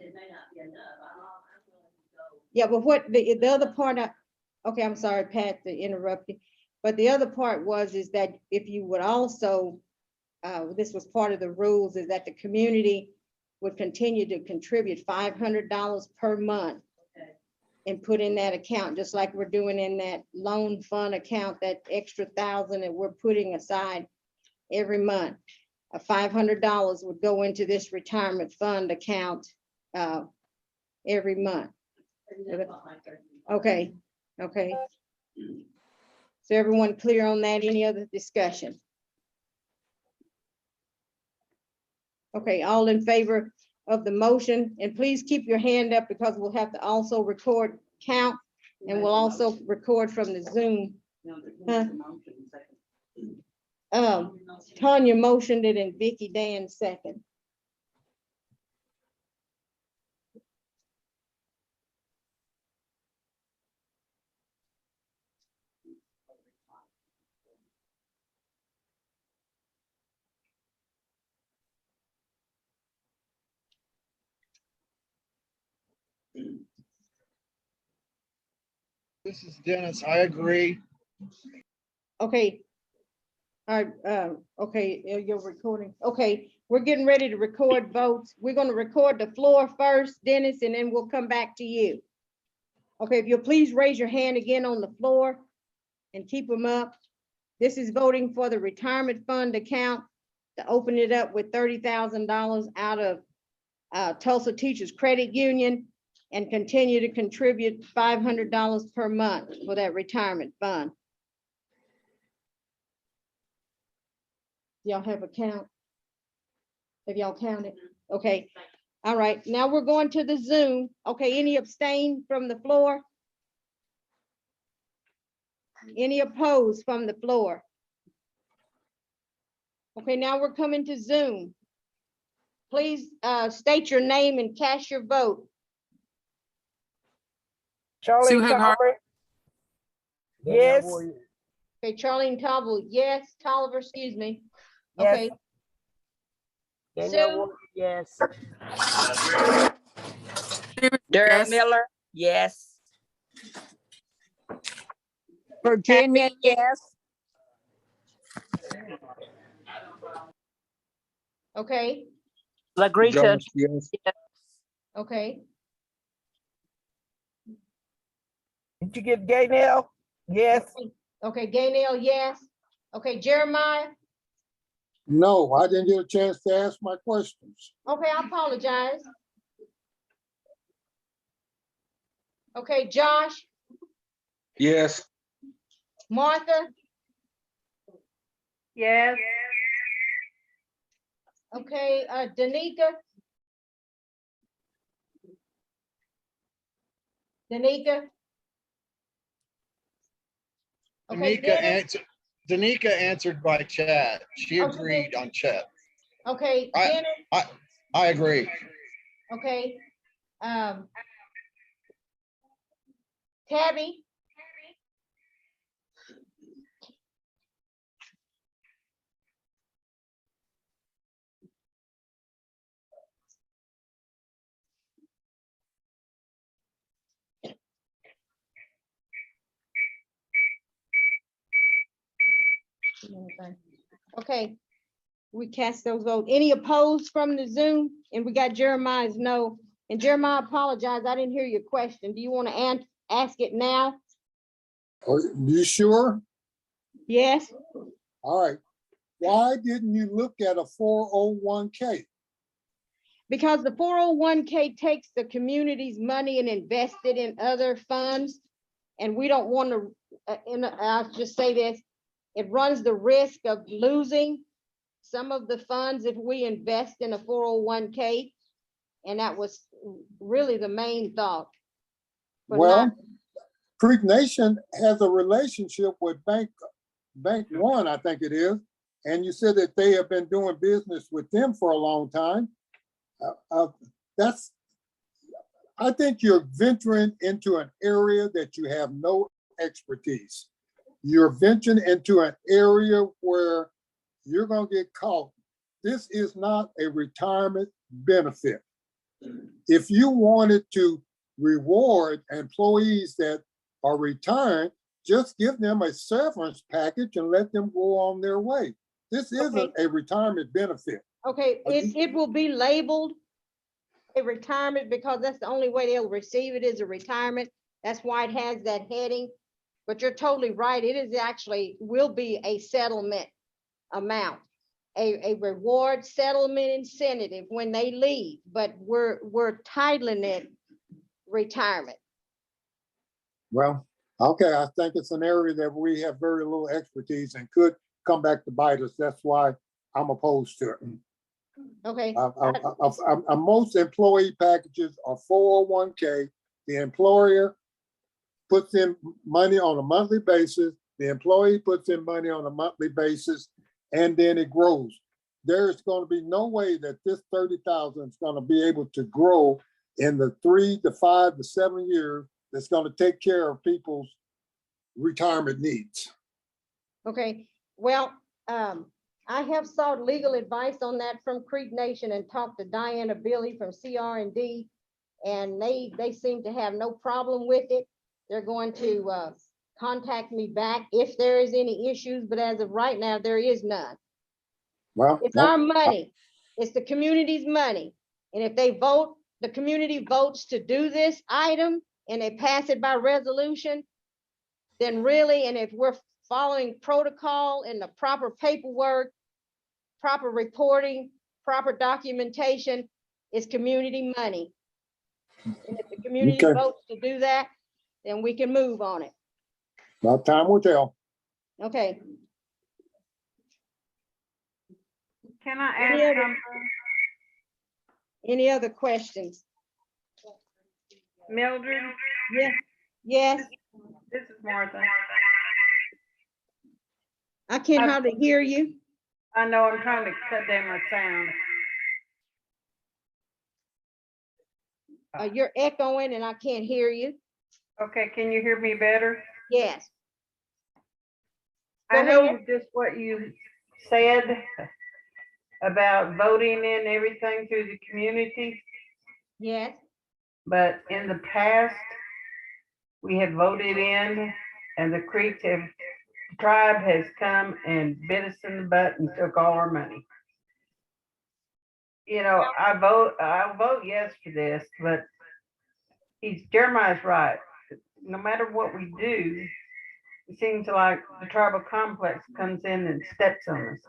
Yeah, but what the other part, okay, I'm sorry, Pat, to interrupt you. But the other part is that if you would also, this was part of the rules, is that the community would continue to contribute $500 per month and put in that account, just like we're doing in that loan fund account, that extra 1,000 that we're putting aside every month. $500 would go into this retirement fund account every month. Okay, okay. So everyone clear on that? Any other discussion? Okay, all in favor of the motion, and please keep your hand up because we'll have to also record count and we'll also record from the Zoom. Tanya motioned it and Vicky Dan second. This is Dennis. I agree. Okay. All right, okay, you're recording. Okay, we're getting ready to record votes. We're gonna record the floor first, Dennis, and then we'll come back to you. Okay, if you'll please raise your hand again on the floor and keep them up. This is voting for the retirement fund account to open it up with $30,000 out of Tulsa Teachers Credit Union and continue to contribute $500 per month for that retirement fund. Y'all have a count? Have y'all counted? Okay, all right, now we're going to the Zoom. Okay, any abstain from the floor? Any opposed from the floor? Okay, now we're coming to Zoom. Please state your name and cast your vote. Charlie Sue Hagar. Tolliver. Yes. Okay, Charlene Tolliver, yes. Tolliver, excuse me. Yes. Okay, Danielle Sue? Ward, yes. Daryl Daryl Miller, yes. Virginia, yes. okay, LaGreca, Jones, yes. okay. Did you get Gaynell? Yes. Okay, Gaynell, yes. Okay, Jeremiah. No, I didn't get a chance to ask my questions. Okay, I apologize. Okay, Josh, Yes. Martha, Yes. okay, Danica. Danica. Okay, Dennis. Danica answered by chat. She Oh, she did? agreed on chat. Okay, I- Dennis, I agree. okay. Tabby, okay. We cast those votes. Any opposed from the Zoom? And we got Jeremiah's no. And Jeremiah, apologize, I didn't hear your question. Do you want to ask it now? Are you sure? Yes? All right. Why didn't you look at a 401k? Because the 401k takes the community's money and invest it in other funds. And we don't want to, and I'll just say this, it runs the risk of losing some of the funds if we invest in a 401k. And that was really the main thought. But Well, not- Creek Nation has a relationship with Bank One, I think it is. And you said that they have been doing business with them for a long time. I think you're venturing into an area that you have no expertise. You're venturing into an area where you're gonna get caught. This is not a retirement benefit. If you wanted to reward employees that are retiring, just give them a severance package and let them go on their way. This isn't a retirement benefit. Okay, it will be labeled a retirement because that's the only way they'll receive it is a retirement. That's why it has that heading. But you're totally right. It is actually, will be a settlement amount, a reward settlement incentive when they leave, but we're titling it retirement. Well, okay, I think it's an area that we have very little expertise and could come back to bite us. That's why I'm opposed to it. Okay, Most employee packages are 401k. The employer puts in money on a monthly basis. The employee puts in money on a monthly basis, and then it grows. There's going to be no way that this 30,000 is going to be able to grow in the 3 to 5 to 7 years that's going to take care of people's retirement needs. okay. Well, I have sought legal advice on that from Creek Nation and talked to Diana Billy from CR&D, and they seem to have no problem with it. They're going to contact me back if there is any issues, but as of right now, there is none. Well, It's our money. It's the community's money. And if they vote, the community votes to do this item and they pass it by resolution, then really, and if we're following protocol and the proper paperwork, proper reporting, proper documentation, it's community money. And if the community Okay. votes to do that, then we can move on it. Well, time will tell. Okay. Can I Any ask other- something? Any other questions? Mildred, Yeah. Yes, this is Martha. I can't hardly hear you. I know I'm trying to cut down my sound. You're echoing and I can't hear you. Okay, can you hear me better? Yes. I Go know ahead. just what you said about voting in everything through the community, Yes. but in the past, we have voted in and the tribe has come and bit us in the butt and took all our money. You know, I'll vote yes for this, but Jeremiah's right. No matter what we do, It seems like the tribal complex comes in and steps on us.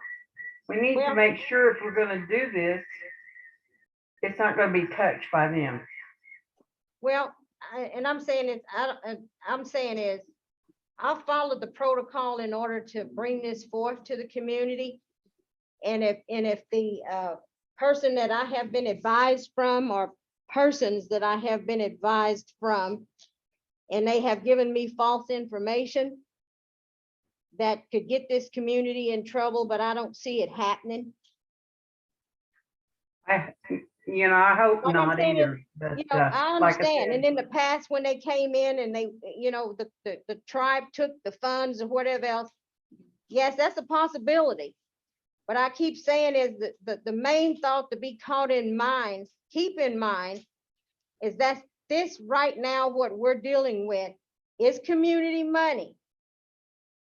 We need to Well- make sure if we're gonna do this, it's not gonna be touched by them. Well, and I'm saying is, I'm saying is, I'll follow the protocol in order to bring this forth to the community. And if the person that I have been advised from, or persons that I have been advised from, and they have given me false information that could get this community in trouble, but I don't see it happening. I hope Like I'm not saying, either, but, You know, I like I understand, and said, in the past, when they came in and they, the tribe took the funds or whatever else, yes, that's a possibility. But I keep saying is that the main thought to be caught in mind, keep in mind, is that this right now, what we're dealing with is community money.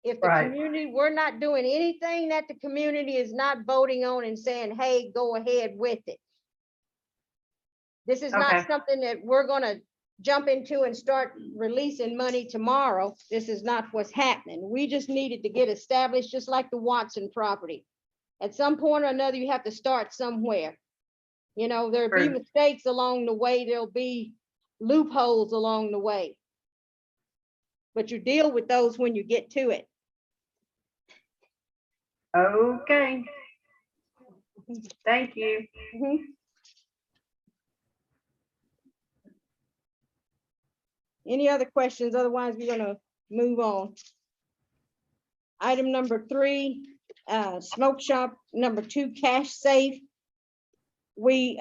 If the Right. community, we're not doing anything that the community is not voting on and saying, hey, go ahead with it. This is not Okay. something that we're gonna jump into and start releasing money tomorrow. This is not what's happening. We just needed to get established, just like the Watson property. At some point or another, you have to start somewhere. There'll be True. mistakes along the way. There'll be loopholes along the way. But you deal with those when you get to it. Okay. Thank you. Mhm. Any other questions? Otherwise, we're gonna move on. Item number 3, smoke shop number 2, cash safe. We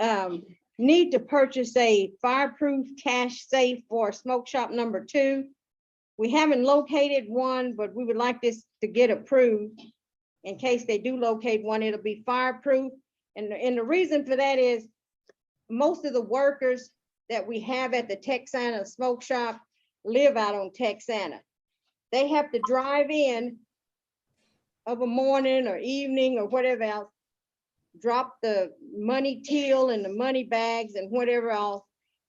need to purchase a fireproof cash safe for smoke shop number 2. We haven't located one, but we would like this to get approved. In case they do locate one, it'll be fireproof. And the reason for that is most of the workers that we have at the Texana Smoke Shop live out on Texana. They have to drive in of a morning or evening or whatever else, drop the money till and the money bags and whatever else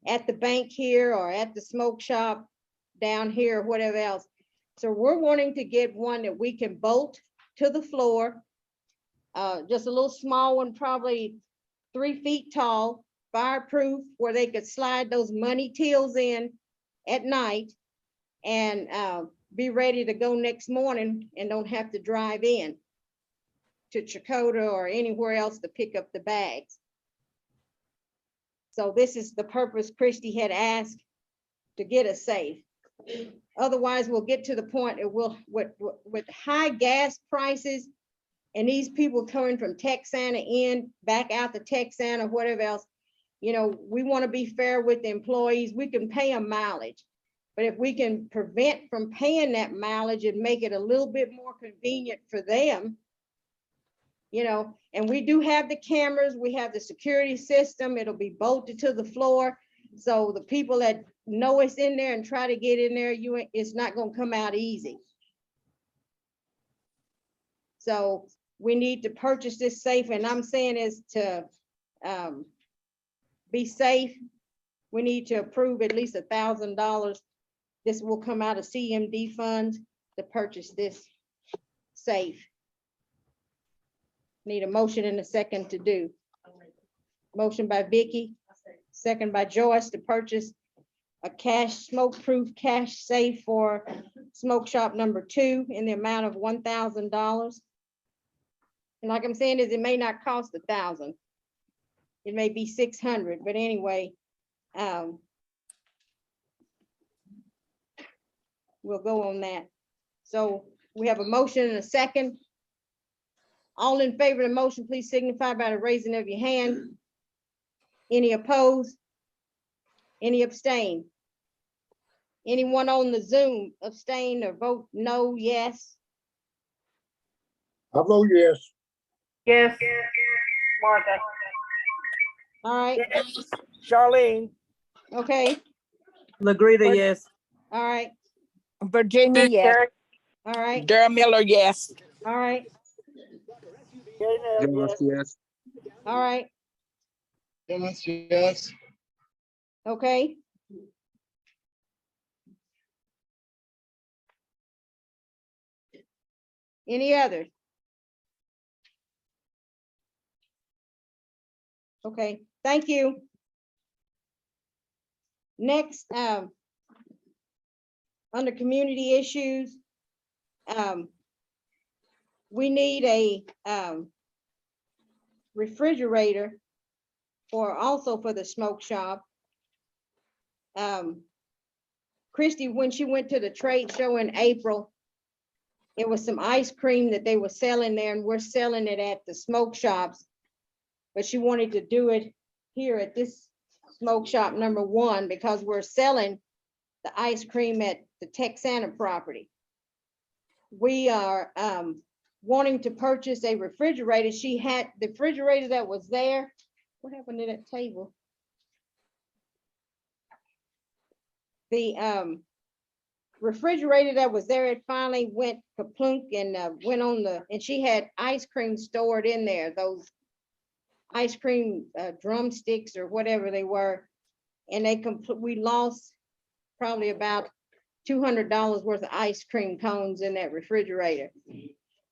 at the bank here or at the smoke shop down here, or whatever else. So we're wanting to get one that we can bolt to the floor. Just a little small one, probably 3 feet tall, fireproof, where they could slide those money tills in at night and be ready to go next morning and don't have to drive in to Chakota or anywhere else to pick up the bags. So this is the purpose Christie had asked to get a safe. Otherwise, we'll get to the point it will, with high gas prices and these people coming from Texana in, back out to Texana, whatever else, we want to be fair with the employees. We can pay them mileage. But if we can prevent from paying that mileage and make it a little bit more convenient for them, and we do have the cameras, we have the security system, it'll be bolted to the floor. So the people that know it's in there and try to get in there, it's not gonna come out easy. So we need to purchase this safe, and I'm saying is to be safe, we need to approve at least $1,000. This will come out of CMD funds to purchase this safe. Need a motion and a second to do. Motion by Vicky, second by Joyce to purchase a smoke-proof cash safe for smoke shop number 2 in the amount of $1,000. And like I'm saying is it may not cost $1,000. It may be $600, but anyway, we'll go on that. So we have a motion and a second. All in favor of the motion, please signify by the raising of your hand. Any opposed? Any abstain? Anyone on the Zoom abstain or vote no, yes? I vote yes. Yes, Martha. All right, Charlene. okay, LaGreta, yes. all right, Virginia, yes. all right, Durham Miller, yes. all right, Yes. all right, Yes. okay. Any others? Okay, thank you. Next, under community issues, we need a refrigerator also for the smoke shop. Christy, when she went to the trade show in April, it was some ice cream that they were selling there, and we're selling it at the smoke shops. But she wanted to do it here at this smoke shop number 1 because we're selling the ice cream at the Texana property. We are wanting to purchase a refrigerator. She had the refrigerator that was there. What happened to that table? The refrigerator that was there, it finally went kaplunk and went on and she had ice cream stored in there, those ice cream drumsticks or whatever they were. And we lost probably about $200 worth of ice cream cones in that refrigerator.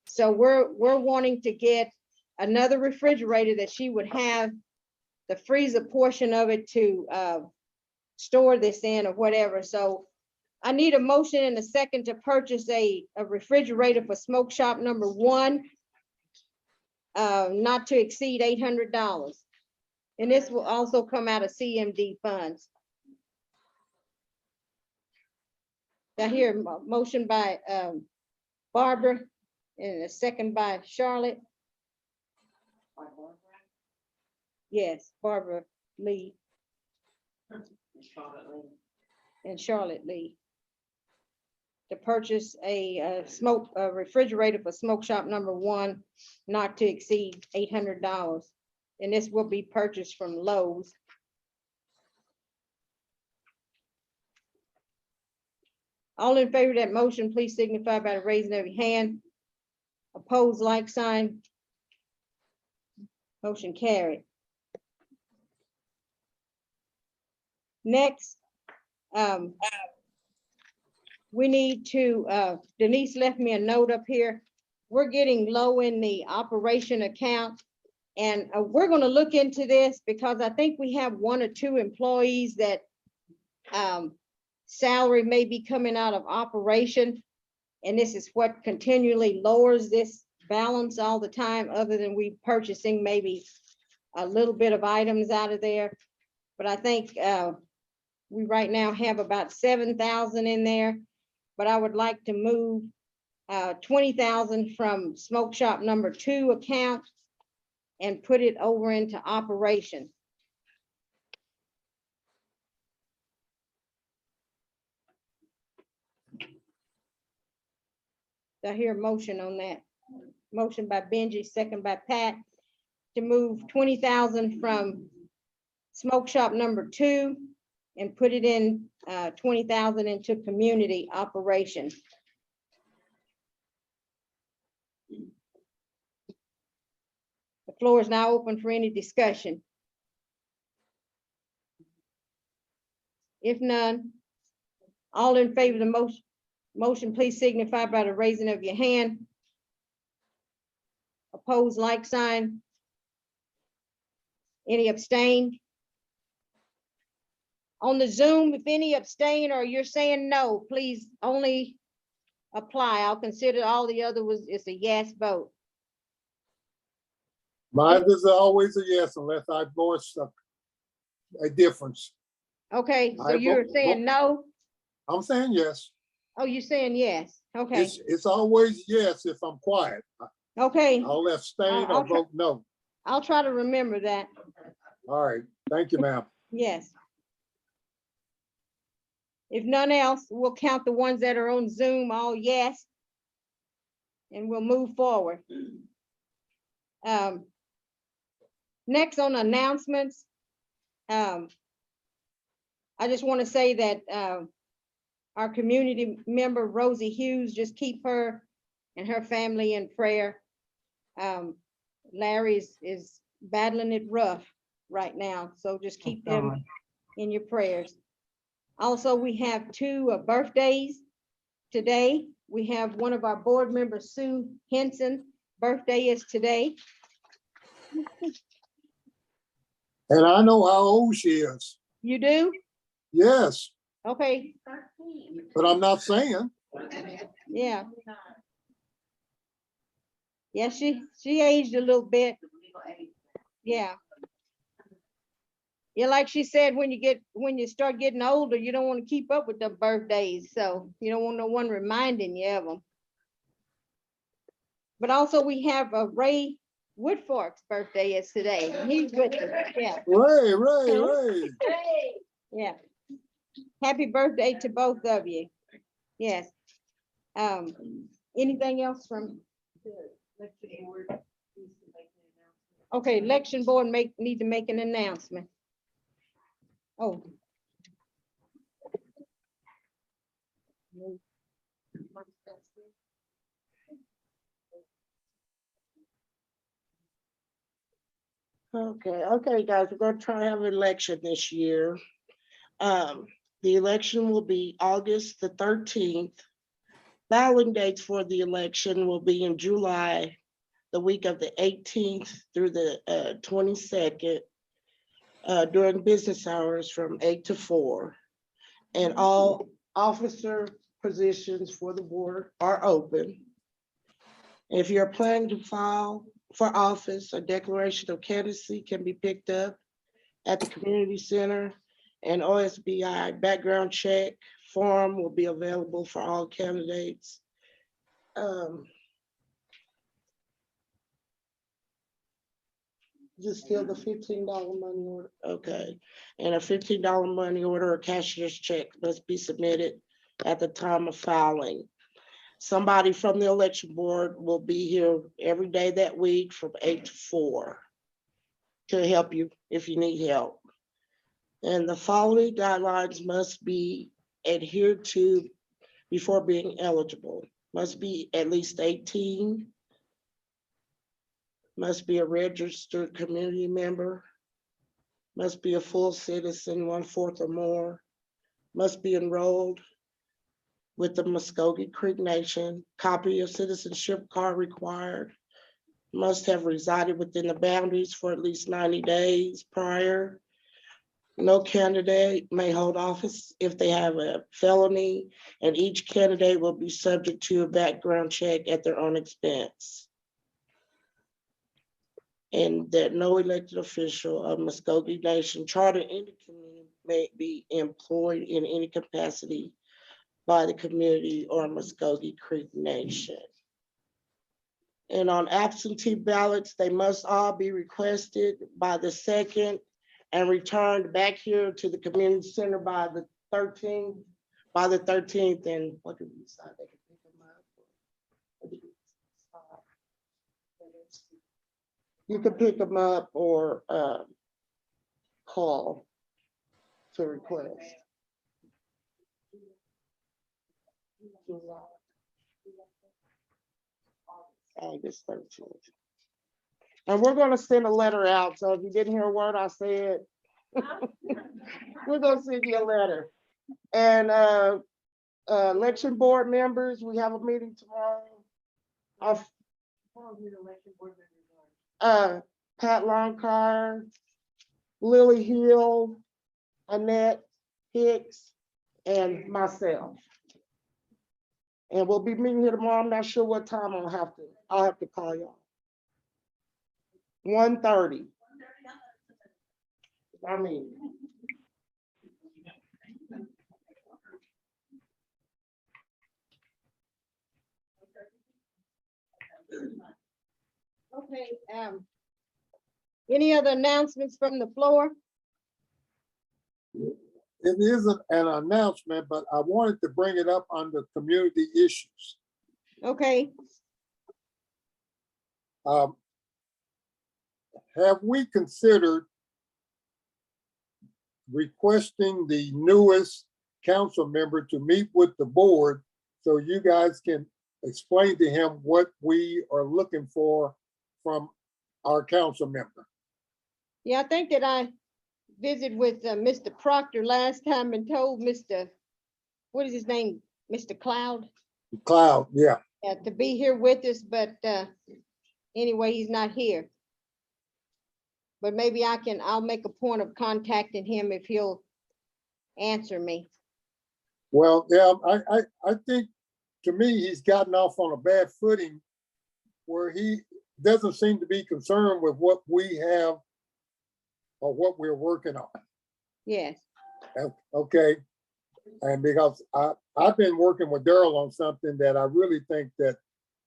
So we're wanting to get another refrigerator that she would have the freezer portion of it to store this in or whatever. So I need a motion and a second to purchase a refrigerator for smoke shop number 1, not to exceed $800. And this will also come out of CMD funds. I hear a motion by Barbara and a second by Charlotte. Yes, Barbara Lee and Charlotte Lee. To purchase a refrigerator for smoke shop number 1, not to exceed $800. And this will be purchased from Lowe's. All in favor of that motion, please signify by the raising of your hand. Opposed, like sign. Motion carried. Next, we need to, Denise left me a note up here. We're getting low in the operation account. And we're going to look into this because I think we have 1 or 2 employees that salary may be coming out of operation. And this is what continually lowers this balance all the time, other than we purchasing maybe a little bit of items out of there. But I think we right now have about 7,000 in there. But I would like to move 20,000 from smoke shop number 2 account and put it over into operation. I hear a motion on that. Motion by Benji, second by Pat, to move 20,000 from smoke shop number 2 and put it in 20,000 into community operation. The floor is now open for any discussion. If none, all in favor of the motion, please signify by the raising of your hand. Opposed, like sign. Any abstain? On the Zoom, if any abstain or you're saying no, please only apply. I'll consider all the other it's a yes vote. Mine is always a yes unless I voice a difference. Okay, so I you're vote- saying no? I'm saying yes. Oh, you're saying yes. Okay, It's always yes if I'm quiet. okay. I'll abstain I'll or vote no. I'll try to remember that. All right, thank you, ma'am. Yes. If none else, we'll count the ones that are on Zoom, all yes. And we'll move forward. Next on announcements. I just want to say that our community member Rosie Hughes, just keep her and her family in prayer. Larry is battling it rough right now, so just keep them in your prayers. Also, we have 2 birthdays today. we have one of our board members, Sue Henson, birthday is today. And I know how old she is. You do? Yes, Okay, but I'm not saying. yeah. Yeah, she aged a little bit. Yeah. Yeah, like she said, when you start getting older, you don't want to keep up with the birthdays, so you don't want no one reminding you of them. But also we have a Ray Woodfork's birthday is today. He's with us, yeah, Ray. yeah. Happy birthday to both of you. Yes. Anything else from? Okay, election board need to make an announcement. Oh. Okay, guys, we're gonna try to have an election this year. The election will be August the 13th. Filing dates for the election will be in July, the week of the 18th through the 22nd, during business hours from 8 to 4. And all officer positions for the board are open. If you're planning to file for office, a declaration of candidacy can be picked up at the community center. An OSBI background check form will be available for all candidates. Just still the $15 money order, okay. And a $15 money order or cashier's check must be submitted at the time of filing. Somebody from the election board will be here every day that week from 8 to 4 to help you if you need help. And the following guidelines must be adhered to before being eligible. Must be at least 18. Must be a registered community member. Must be a full citizen, 1/4 or more. Must be enrolled with the Muskogee Creek Nation. Copy of citizenship card required. Must have resided within the boundaries for at least 90 days prior. No candidate may hold office if they have a felony, and each candidate will be subject to a background check at their own expense. And that no elected official of Muskogee Nation charter in the community may be employed in any capacity by the community or Muskogee Creek Nation. And on absentee ballots, they must all be requested by the 2nd and returned back here to the community center by the 13th. And what do we decide? They can pick them up. You can pick them up or call to request. August 13th. And we're gonna send a letter out, so if you didn't hear a word I said, we're gonna send you a letter. And election board members, we have a meeting tomorrow. Pat Longcar, Lily Hill, Annette Hicks, and myself. And we'll be meeting here tomorrow. I'm not sure what time I'll have to call y'all. 1:30. I mean. Okay, any other announcements from the floor? It isn't an announcement, but I wanted to bring it up under community issues. Okay, Have we considered requesting the newest council member to meet with the board so you guys can explain to him what we are looking for from our council member? yeah, I think that I visited with Mr. Proctor last time and told Mr., what is his name? Mr. Cloud? Cloud, yeah. to be here with us, but anyway, he's not here. But maybe I'll make a point of contacting him if he'll answer me. Well, yeah, I think, to me, he's gotten off on a bad footing where he doesn't seem to be concerned with what we have or what we're working on. Yes, Okay, and because I've been working with Daryl on something that I really think that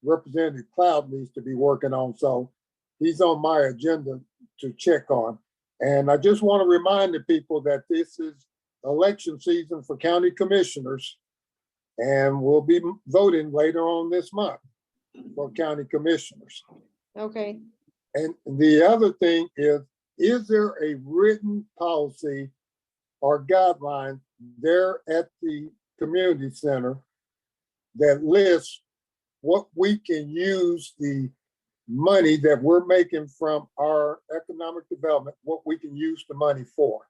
Representative Cloud needs to be working on, so he's on my agenda to check on. And I just want to remind the people that this is election season for county commissioners, and we'll be voting later on this month for county commissioners. okay. And the other thing is there a written policy or guideline there at the community center that lists what we can use the money that we're making from our economic development, what we can use the money for?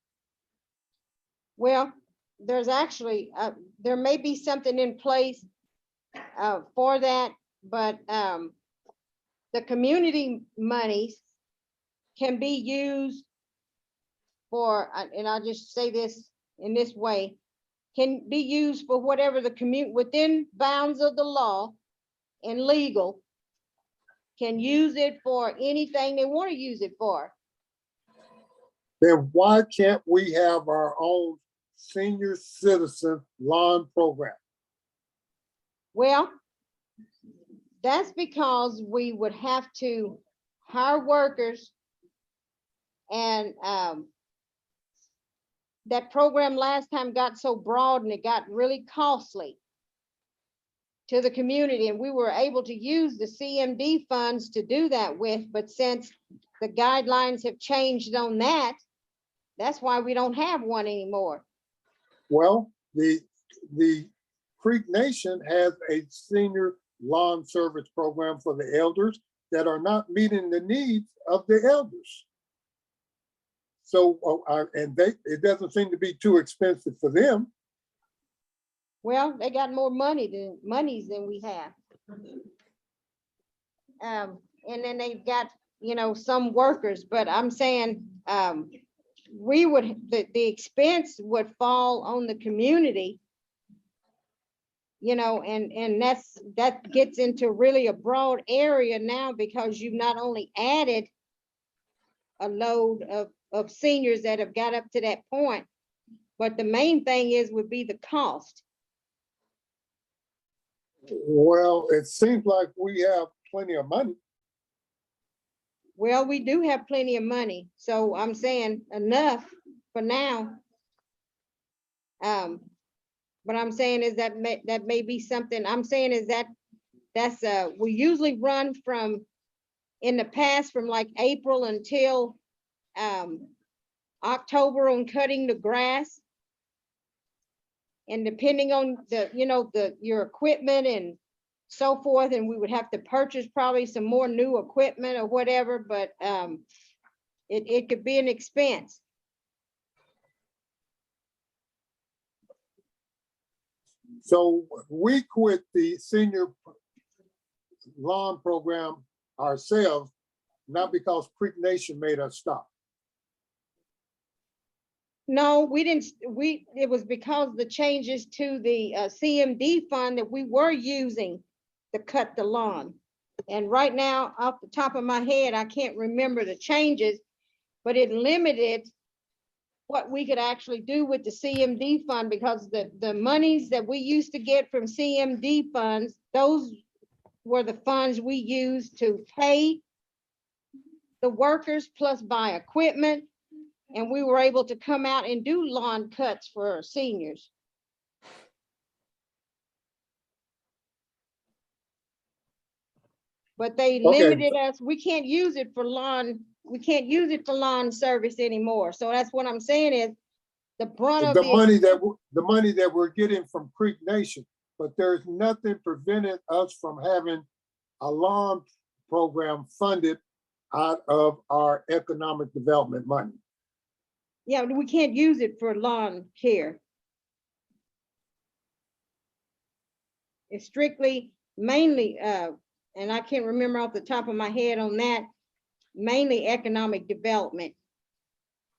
Well, there's actually, there may be something in place for that, but the community monies can be used for, and I'll just say this in this way, can be used for whatever the within bounds of the law and legal, can use it for anything they want to use it for. Then why can't we have our own senior citizen lawn program? Well, that's because we would have to hire workers, and that program last time got so broad and it got really costly to the community, and we were able to use the CMD funds to do that with, but since the guidelines have changed on that, that's why we don't have one anymore. Well, the Creek Nation has a senior lawn service program for the elders that are not meeting the needs of the elders. So, and it doesn't seem to be too expensive for them. Well, they got more monies than we have. And then they've got, some workers, but I'm saying, the expense would fall on the community, and that gets into really a broad area now, because you've not only added a load of seniors that have got up to that point, but the main thing would be the cost. Well, it seems like we have plenty of money. Well, we do have plenty of money, so I'm saying enough for now. But I'm saying is that may be something, I'm saying is that's we usually run from, in the past, from like April until October on cutting the grass. And depending on your equipment and so forth, and we would have to purchase probably some more new equipment or whatever, but it could be an expense. So we quit the senior lawn program ourselves, not because Creek Nation made us stop. No, we didn't, it was because the changes to the CMD fund that we were using to cut the lawn. And right now, off the top of my head, I can't remember the changes, but it limited what we could actually do with the CMD fund, because the monies that we used to get from CMD funds, those were the funds we used to pay the workers plus buy equipment. And we were able to come out and do lawn cuts for seniors. But they limited us. We can't use it for lawn. We can't use it for lawn service anymore. So that's what I'm saying is the brunt of the money that we're getting from Creek Nation, but there's nothing preventing us from having a lawn program funded out of our economic development money. Yeah, we can't use it for lawn care. It's strictly, mainly, and I can't remember off the top of my head on that, mainly economic development.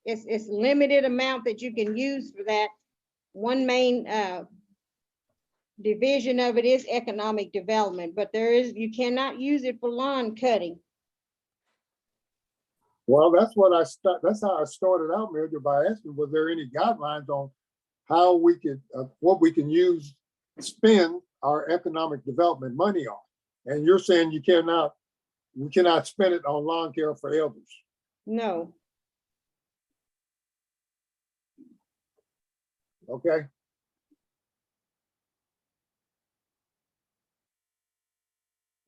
It's limited amount that you can use for that. One main, division of it is economic development, but you cannot use it for lawn cutting. Well, that's how I started out, Major, by asking, was there any guidelines on how we could, what we can spend our economic development money on? And you're saying we cannot spend it on lawn care for elders. No, Okay,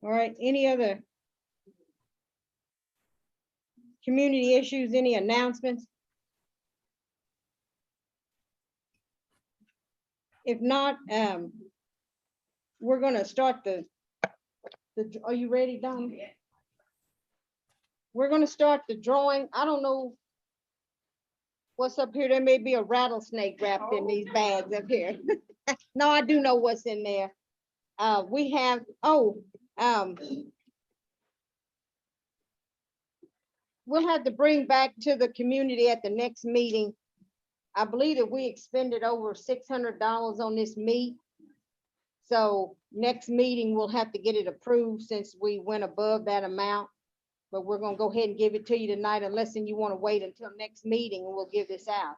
all right, any other community issues, any announcements? If not, we're gonna start are you ready, Don? We're gonna start the drawing. I don't know what's up here. There may be a rattlesnake wrapped in these bags up here. No, I do know what's in there. We have, we'll have to bring back to the community at the next meeting. I believe that we expended over $600 on this meat. So next meeting, we'll have to get it approved since we went above that amount. But we're gonna go ahead and give it to you tonight, unless you want to wait until next meeting and we'll give this out.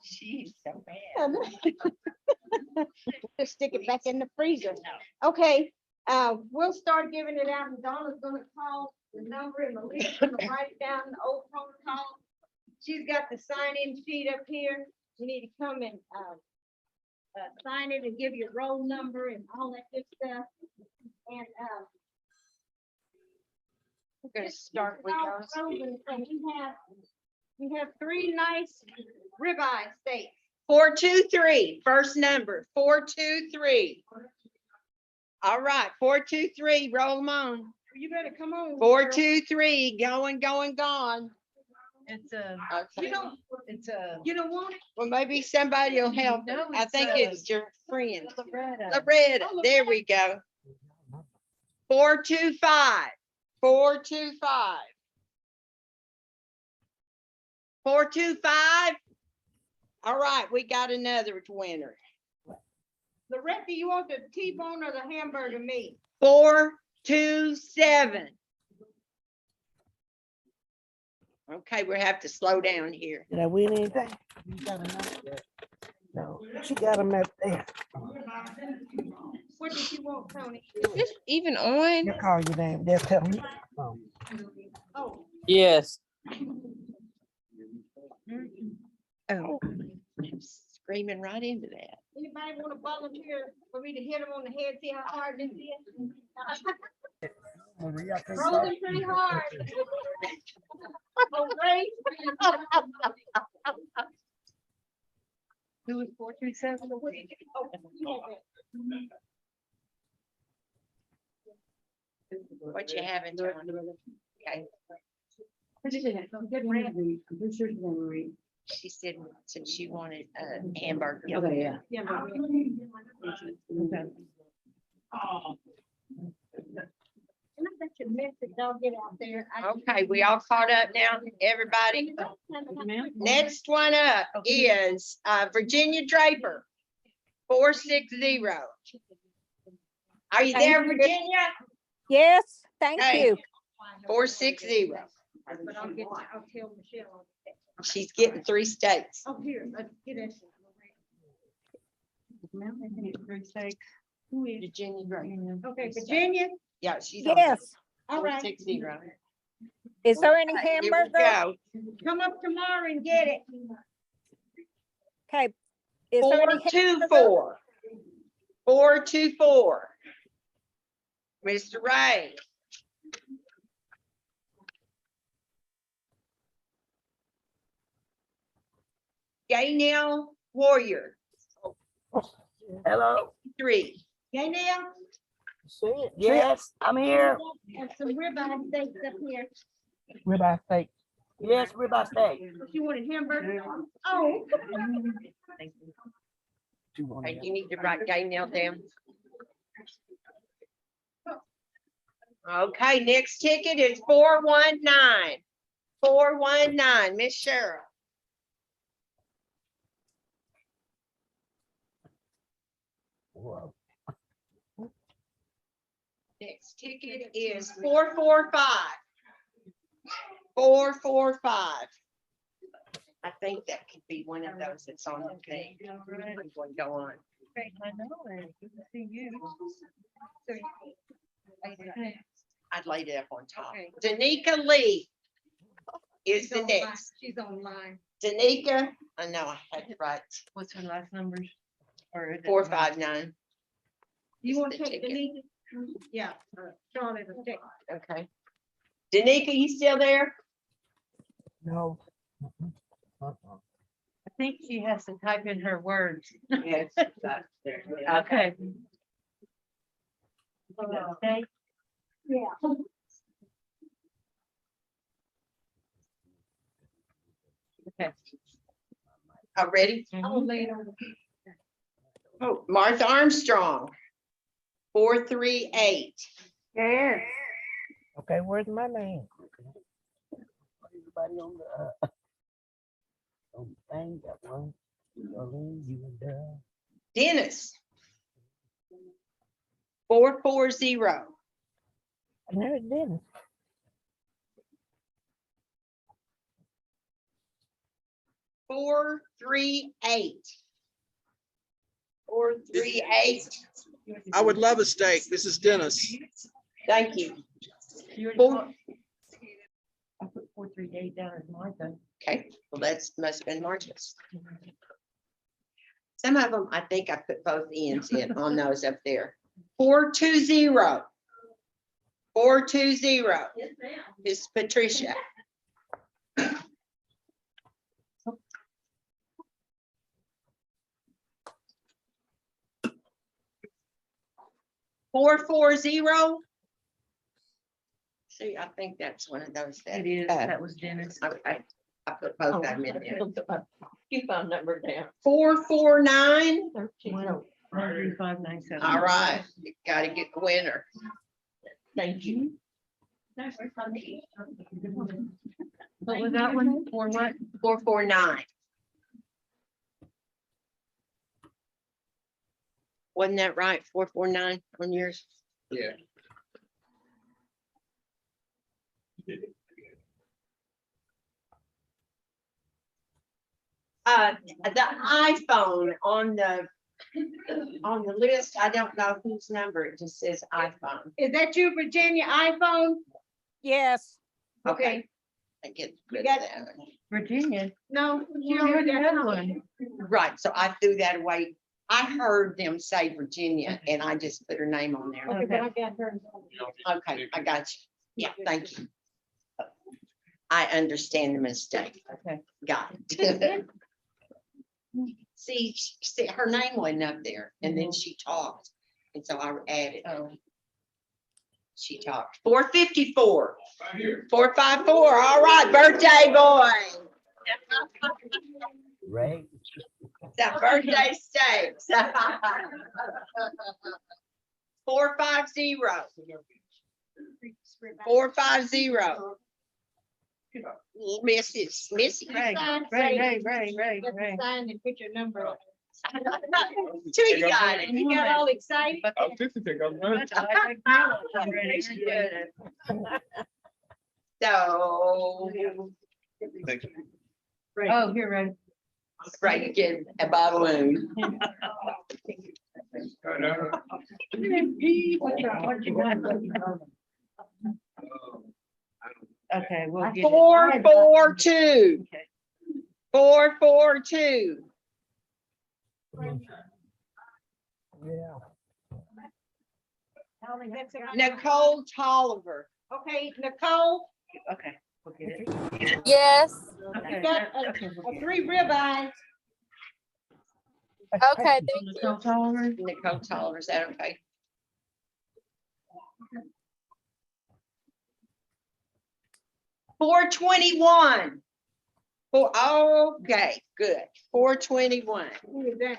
She's so bad. Just stick it back in the freezer. Okay, we'll start giving it out and Donna's gonna call the number and Melissa's gonna write it down in the old protocol. She's got the sign-in sheet up here. You need to come and sign it and give your roll number and all that good stuff. And We're gonna start with yours. We have 3 nice ribeye steaks. 423, first number, 423. All right, 423, roll them on. You better come on. girl. 423, going, gone. It's a, You don't, it's a. you don't want it? Well, maybe somebody will help. No, I it's, think it's your friend. Loretta. Loretta, there we go. 425, 425. 425. All right, we got another winner. Loretta, you want the T-bone or the hamburger meat? 427. Okay, we have to slow down here. Did I win anything? No, she got them out there. What did you want, Tony? This even on? They'll call your name. They'll tell me. Oh, Yes. Oh, screaming right into that. anybody want to volunteer for me to hit them on the head, see how hard this is? Rolling pretty hard. Oh, great. Who is 427 a week? Oh, you have it. What you having, John? Okay. She said since she wanted a hamburger. Okay, yeah. Yeah, but- And I bet you missed it, they'll get out there. Okay, we all caught up now, everybody? Next one up is Virginia Draper, 460. Are you there, Virginia? Yes, thank Hey. you. 460. But I'll tell Michelle. She's getting 3 steaks. Oh, here, let's get it. Virginia Draper. Okay, Virginia, Yeah, she's on Yes. all right, 460. Is there any Here we hamburger? go. come up tomorrow and get it. Okay. Is there any hamburger? 424. 424. Mr. Ray. Gaynell Warrior, Hello. 3. Okay, now, Yes, I'm here. have some ribeye steaks up here. Ribeye steak. Yes, ribeye steak. But you wanted hamburger? Oh. Okay, you need to write Gaynell down. Okay, next ticket is 419. 419, Miss Cheryl. Next ticket is 445. 445. I think that could be one of those that's on the page. We'll go on. I'd laid it up on top. Danica Lee is the next. She's online. Danica, I know I had it right. What's her last numbers? Or is it- 459. You want The to take ticket. Danica? Yeah, Charlie will take. Okay. Danica, you still there? No. I think she has to type in her words. Yes. Okay. Okay. Okay. All ready? Oh, Martha Armstrong. 438. Yes. Okay, where's my name? Everybody on the thing, got one. Darlene, you and Dennis. 440. I never did. 438. 438. I would love a steak. This is Dennis. Thank you. I put 438 down as Martha. Okay, well, that's must have been Marcus. Some of them, I think I put both ends in on those up there. 420. 420 is Patricia. Four, 440. See, I think that's one of those that. It is, that was Dennis. Okay, I put both of them in there. Keep on number down. 449. 13597. All right, you gotta get the winner. Thank you. What was that one? For what? 449. Wasn't that right? 449 on yours? Yeah. The iPhone on the list, I don't know whose number, it just says iPhone. Is that you, Virginia iPhone? Yes. Okay. I get You rid of got- that one. Virginia. No. You already had one. Right, so I threw that away. I heard them say Virginia and I just put her name on there. Okay, but I got her. Okay, I got you. Yeah, thank you. I understand the mistake. Okay. Got it. See, her name wasn't up there and then she talked. And so I added. Oh. She talked. 454. 454. All right, birthday boy. Ray. That birthday steaks. 450. 450. Missy. Ray. Sign and put your number on. Two, you got it. You got all excited? So, Oh, here, Ray. right, get a balloon. Okay, we'll get it. 442. Okay. 442. Yeah. Nicole Tolliver. Okay, Nicole, Okay, we'll get it. Yes. Okay. you got a 3 ribeyes. Okay, thank you. Nicole Tolliver. Nicole Tolliver, is that okay? $421. Okay, good. 421. Who is that?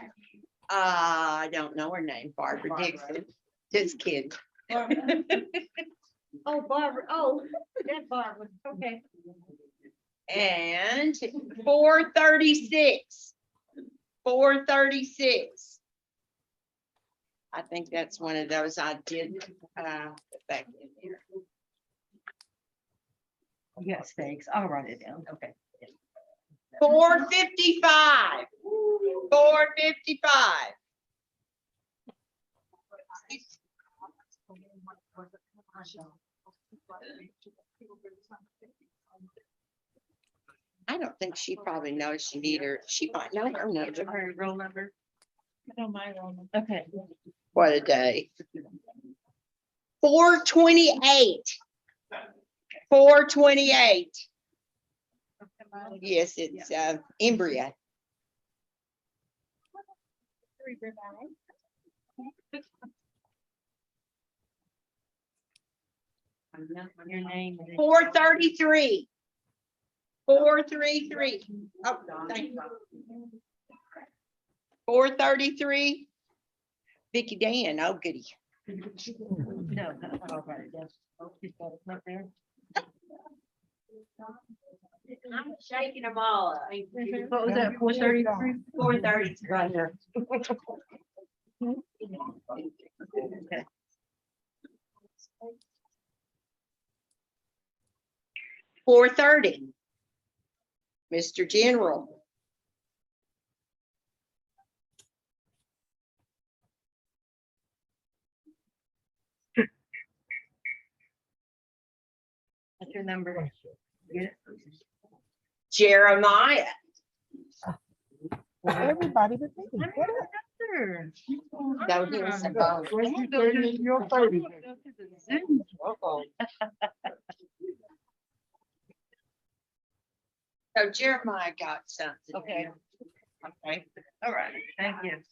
I don't know her name, Barbara Dixon. Just kidding. Oh, Barbara, oh, that's Barbara, okay. And 436. 436. I think that's one of those I did put back in here. You got stakes, I'll write it down, okay. 455. 455. I don't think she probably knows she need her. She might know her number. Her roll number? I know my roll number. Okay. What a day. 428. 428. Yes, it's embryo. Your name. 433. 433. Oh, thank you. 433. Vicky Dan, oh goody. No, I'll write it down. Oh, she's got it up there. I'm shaking them all up. What was that, 433? 430 right here. Okay. 430. Mr. General. What's your number? Get it? Jeremiah. Everybody but me. Go here, Simone. So Jeremiah got something. Okay. Okay. All right, thank you.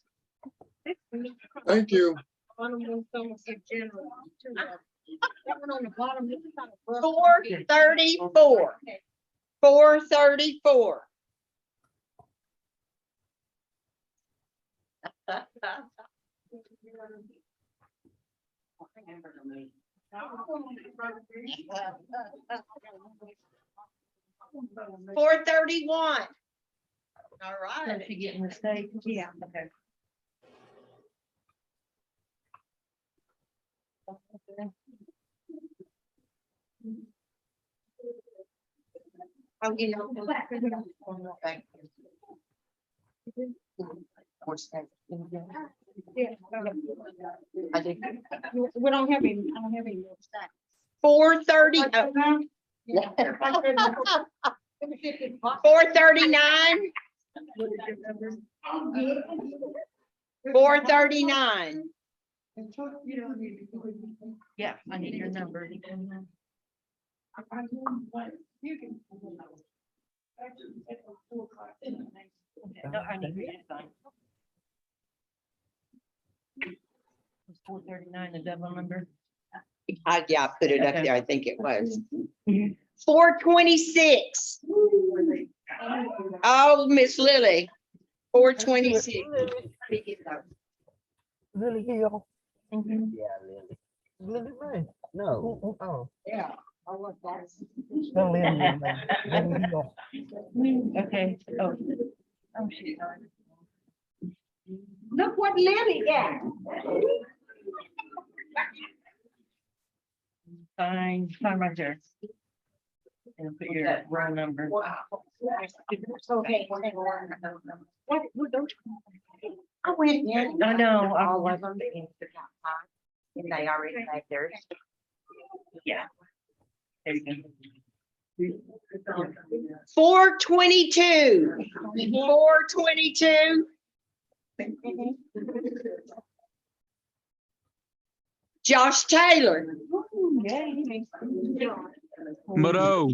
Thank you. 434. 434. $431. All right. Don't you get mistake? Yeah. Okay. Oh, you know. Thank you. I did. We don't have any, I don't have any. 430. 439. 439. Yeah, I need your number. No, I need your sign. 439, the double number. Yeah, I put it up there. I think it was. 426. Oh, Miss Lily. 426. Lily Hill. Yeah, Lily. Lily Ray. No. Oh. Yeah. No, Lily Ray. Lily Hill. Okay. Oh. Oh, she's on. Look what Lily got. Sign right there. And put your roll number. Okay. I went in. I know. All of them. And they already had theirs. Yeah. There you go. 422. 422. Josh Taylor. Moto.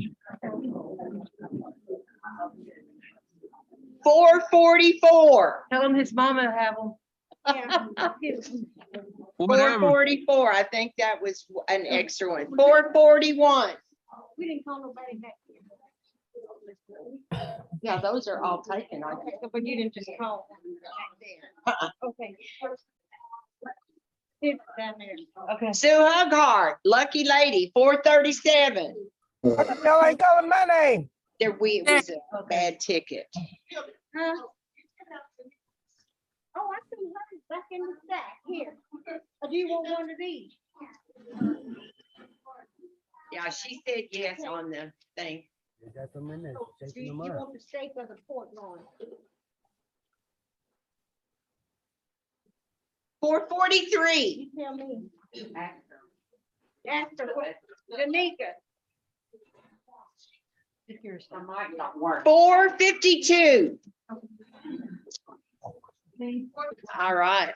444. Tell him his mama have them. 444. I think that was an extra one. 441. We didn't call nobody back. Yeah, those are all taken. I think. But you didn't just call. Okay. It's down there. Okay. Sue Hughart, lucky lady, 437. Y'all ain't calling my name. There, it was a bad ticket. Huh? Oh, I see hers back in the stack here. Or do you want one of these? Yeah, she said yes on the thing. Got them in there. Do you want the steak or the pork loin? 443. You tell me. Ask her what, Janika. 452. All right.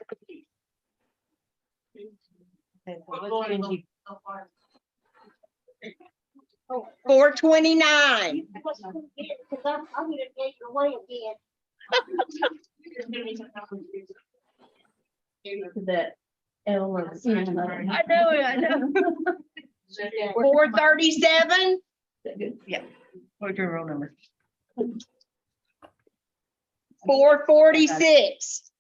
429. Cause I'm gonna take it away again. I know it, I know. 437. Yeah. What's your roll number? 446.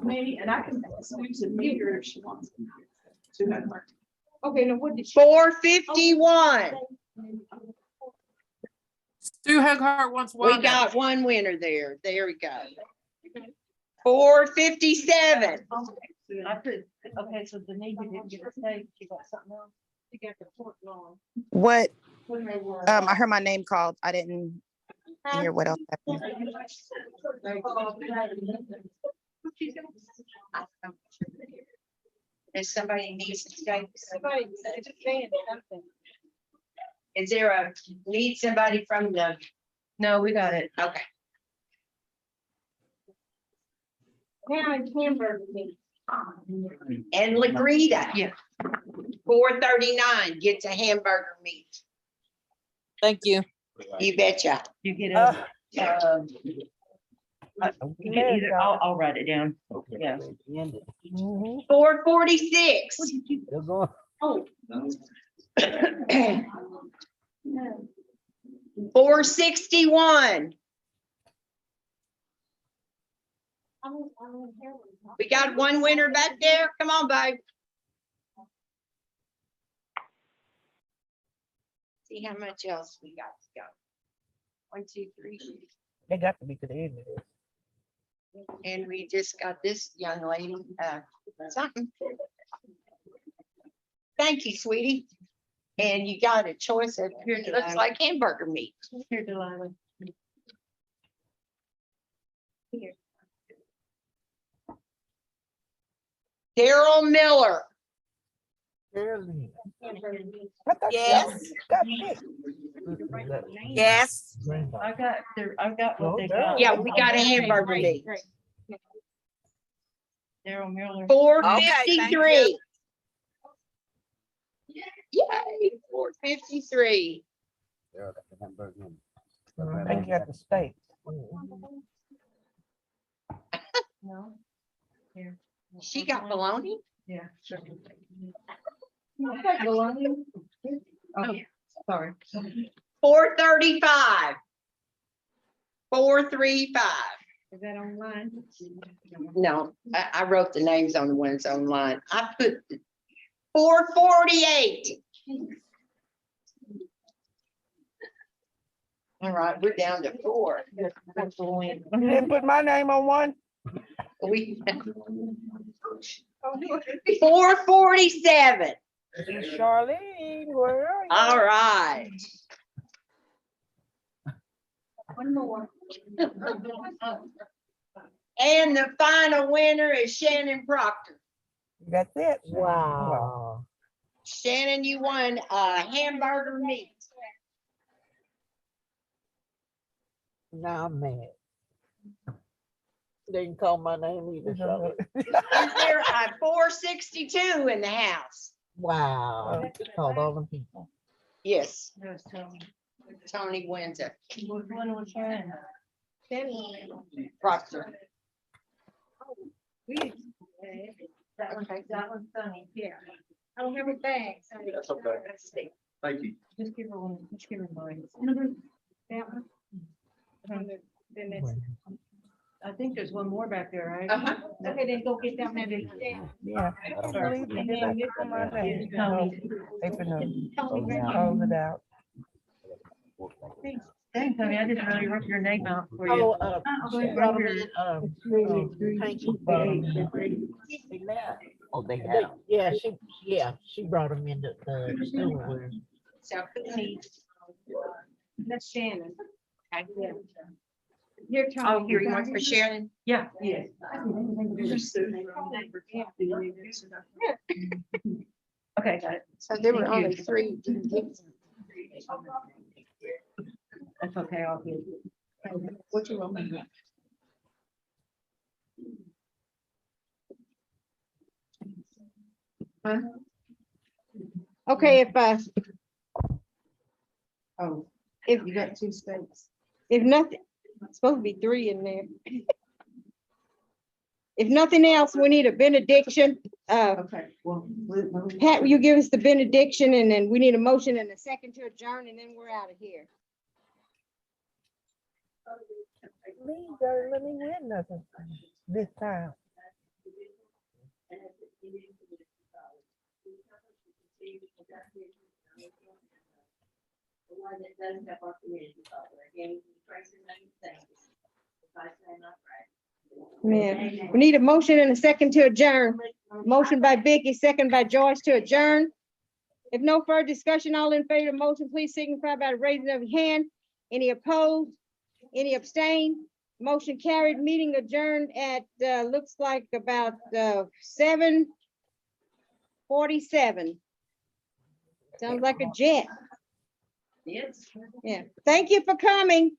Me, and I can Susan meet her if she wants. Okay, now what did she? 451. Stu Hughart wants We one. got one winner there. There we go. 457. I put, okay, so Danica didn't get a steak, she got something else. She got the pork loin. What? I heard my name called. I didn't hear what else happened. If somebody needs to stay, Somebody just saying something. is there a, need somebody from the, No, we got it. okay. Now it's hamburger meat. And Lagrita. Yeah. 439 gets a hamburger meat. Thank you. You betcha. You get a, you get either, I'll I'll write it down. Yeah. 446. They're going. Oh. 461. I don't have one. We got one winner back there. Come on, babe. See how much else we got to go. 1, 2, 3. They got to be to the end of this. And we just got this young lady, something. Thank you, sweetie. And you got a choice of, it looks like hamburger meat. Here, Delilah. Daryl Miller. Barely. Yes. Got it. Yes. I got what they got. Yeah, we got a hamburger meat. Daryl Miller. 453. Yay, 453. I think you got the steak. No. Here. She got bologna? Yeah. Sure. Oh, sorry. 435. 435. Is that online? No, I wrote the names on the ones online. I put 448. All right, we're down to 4. Didn't put my name on one. We 447. Charlene, where are you? All right. One more. And the final winner is Shannon Proctor. That's it. Wow. Shannon, you won a hamburger meat. Now I'm mad. They didn't call my name either. so- Is there a 462 in the house? Wow. Called all them people. Yes, That was Tony. Tony wins it. Which one was Sharon? Proctor. That one, that one's Tony. Yeah. I don't have a bag. so- That's okay. Thank you. Just give her one, just give her mine. That one. Then it's I think there's one more back there, right? Okay, then go get them. Yeah. Please, they did not put my name. No, they finna close it out. Dang, Tony, I didn't really write your name out for you. Oh, she brought them in, Hanky brought 'em in. Oh, they have. Yeah, she brought them in the silverware. That's Shannon. Here, Oh, Tony, here you you want are. for Shannon? Yeah, yeah. Okay, got it. So there were Thank you. only three. That's okay, I'll get it. What you want? Huh? Okay, Oh, if, you got 2 states. if nothing, it's supposed to be 3 in there. If nothing else, we need a benediction. Okay, well. Pat, will you give us the benediction, and then we need a motion and a second to adjourn, and then we're out of here. Please don't let me win nothing this time. Man, we need a motion and a second to adjourn. Motion by Vicky, second by Joyce to adjourn. If no further discussion, all in favor of the motion, please signify by the raising of your hand. Any opposed? Any abstain? Motion carried, meeting adjourned at, looks like about 7:47. Sounds like a jet. Yes. Yeah, thank you for coming.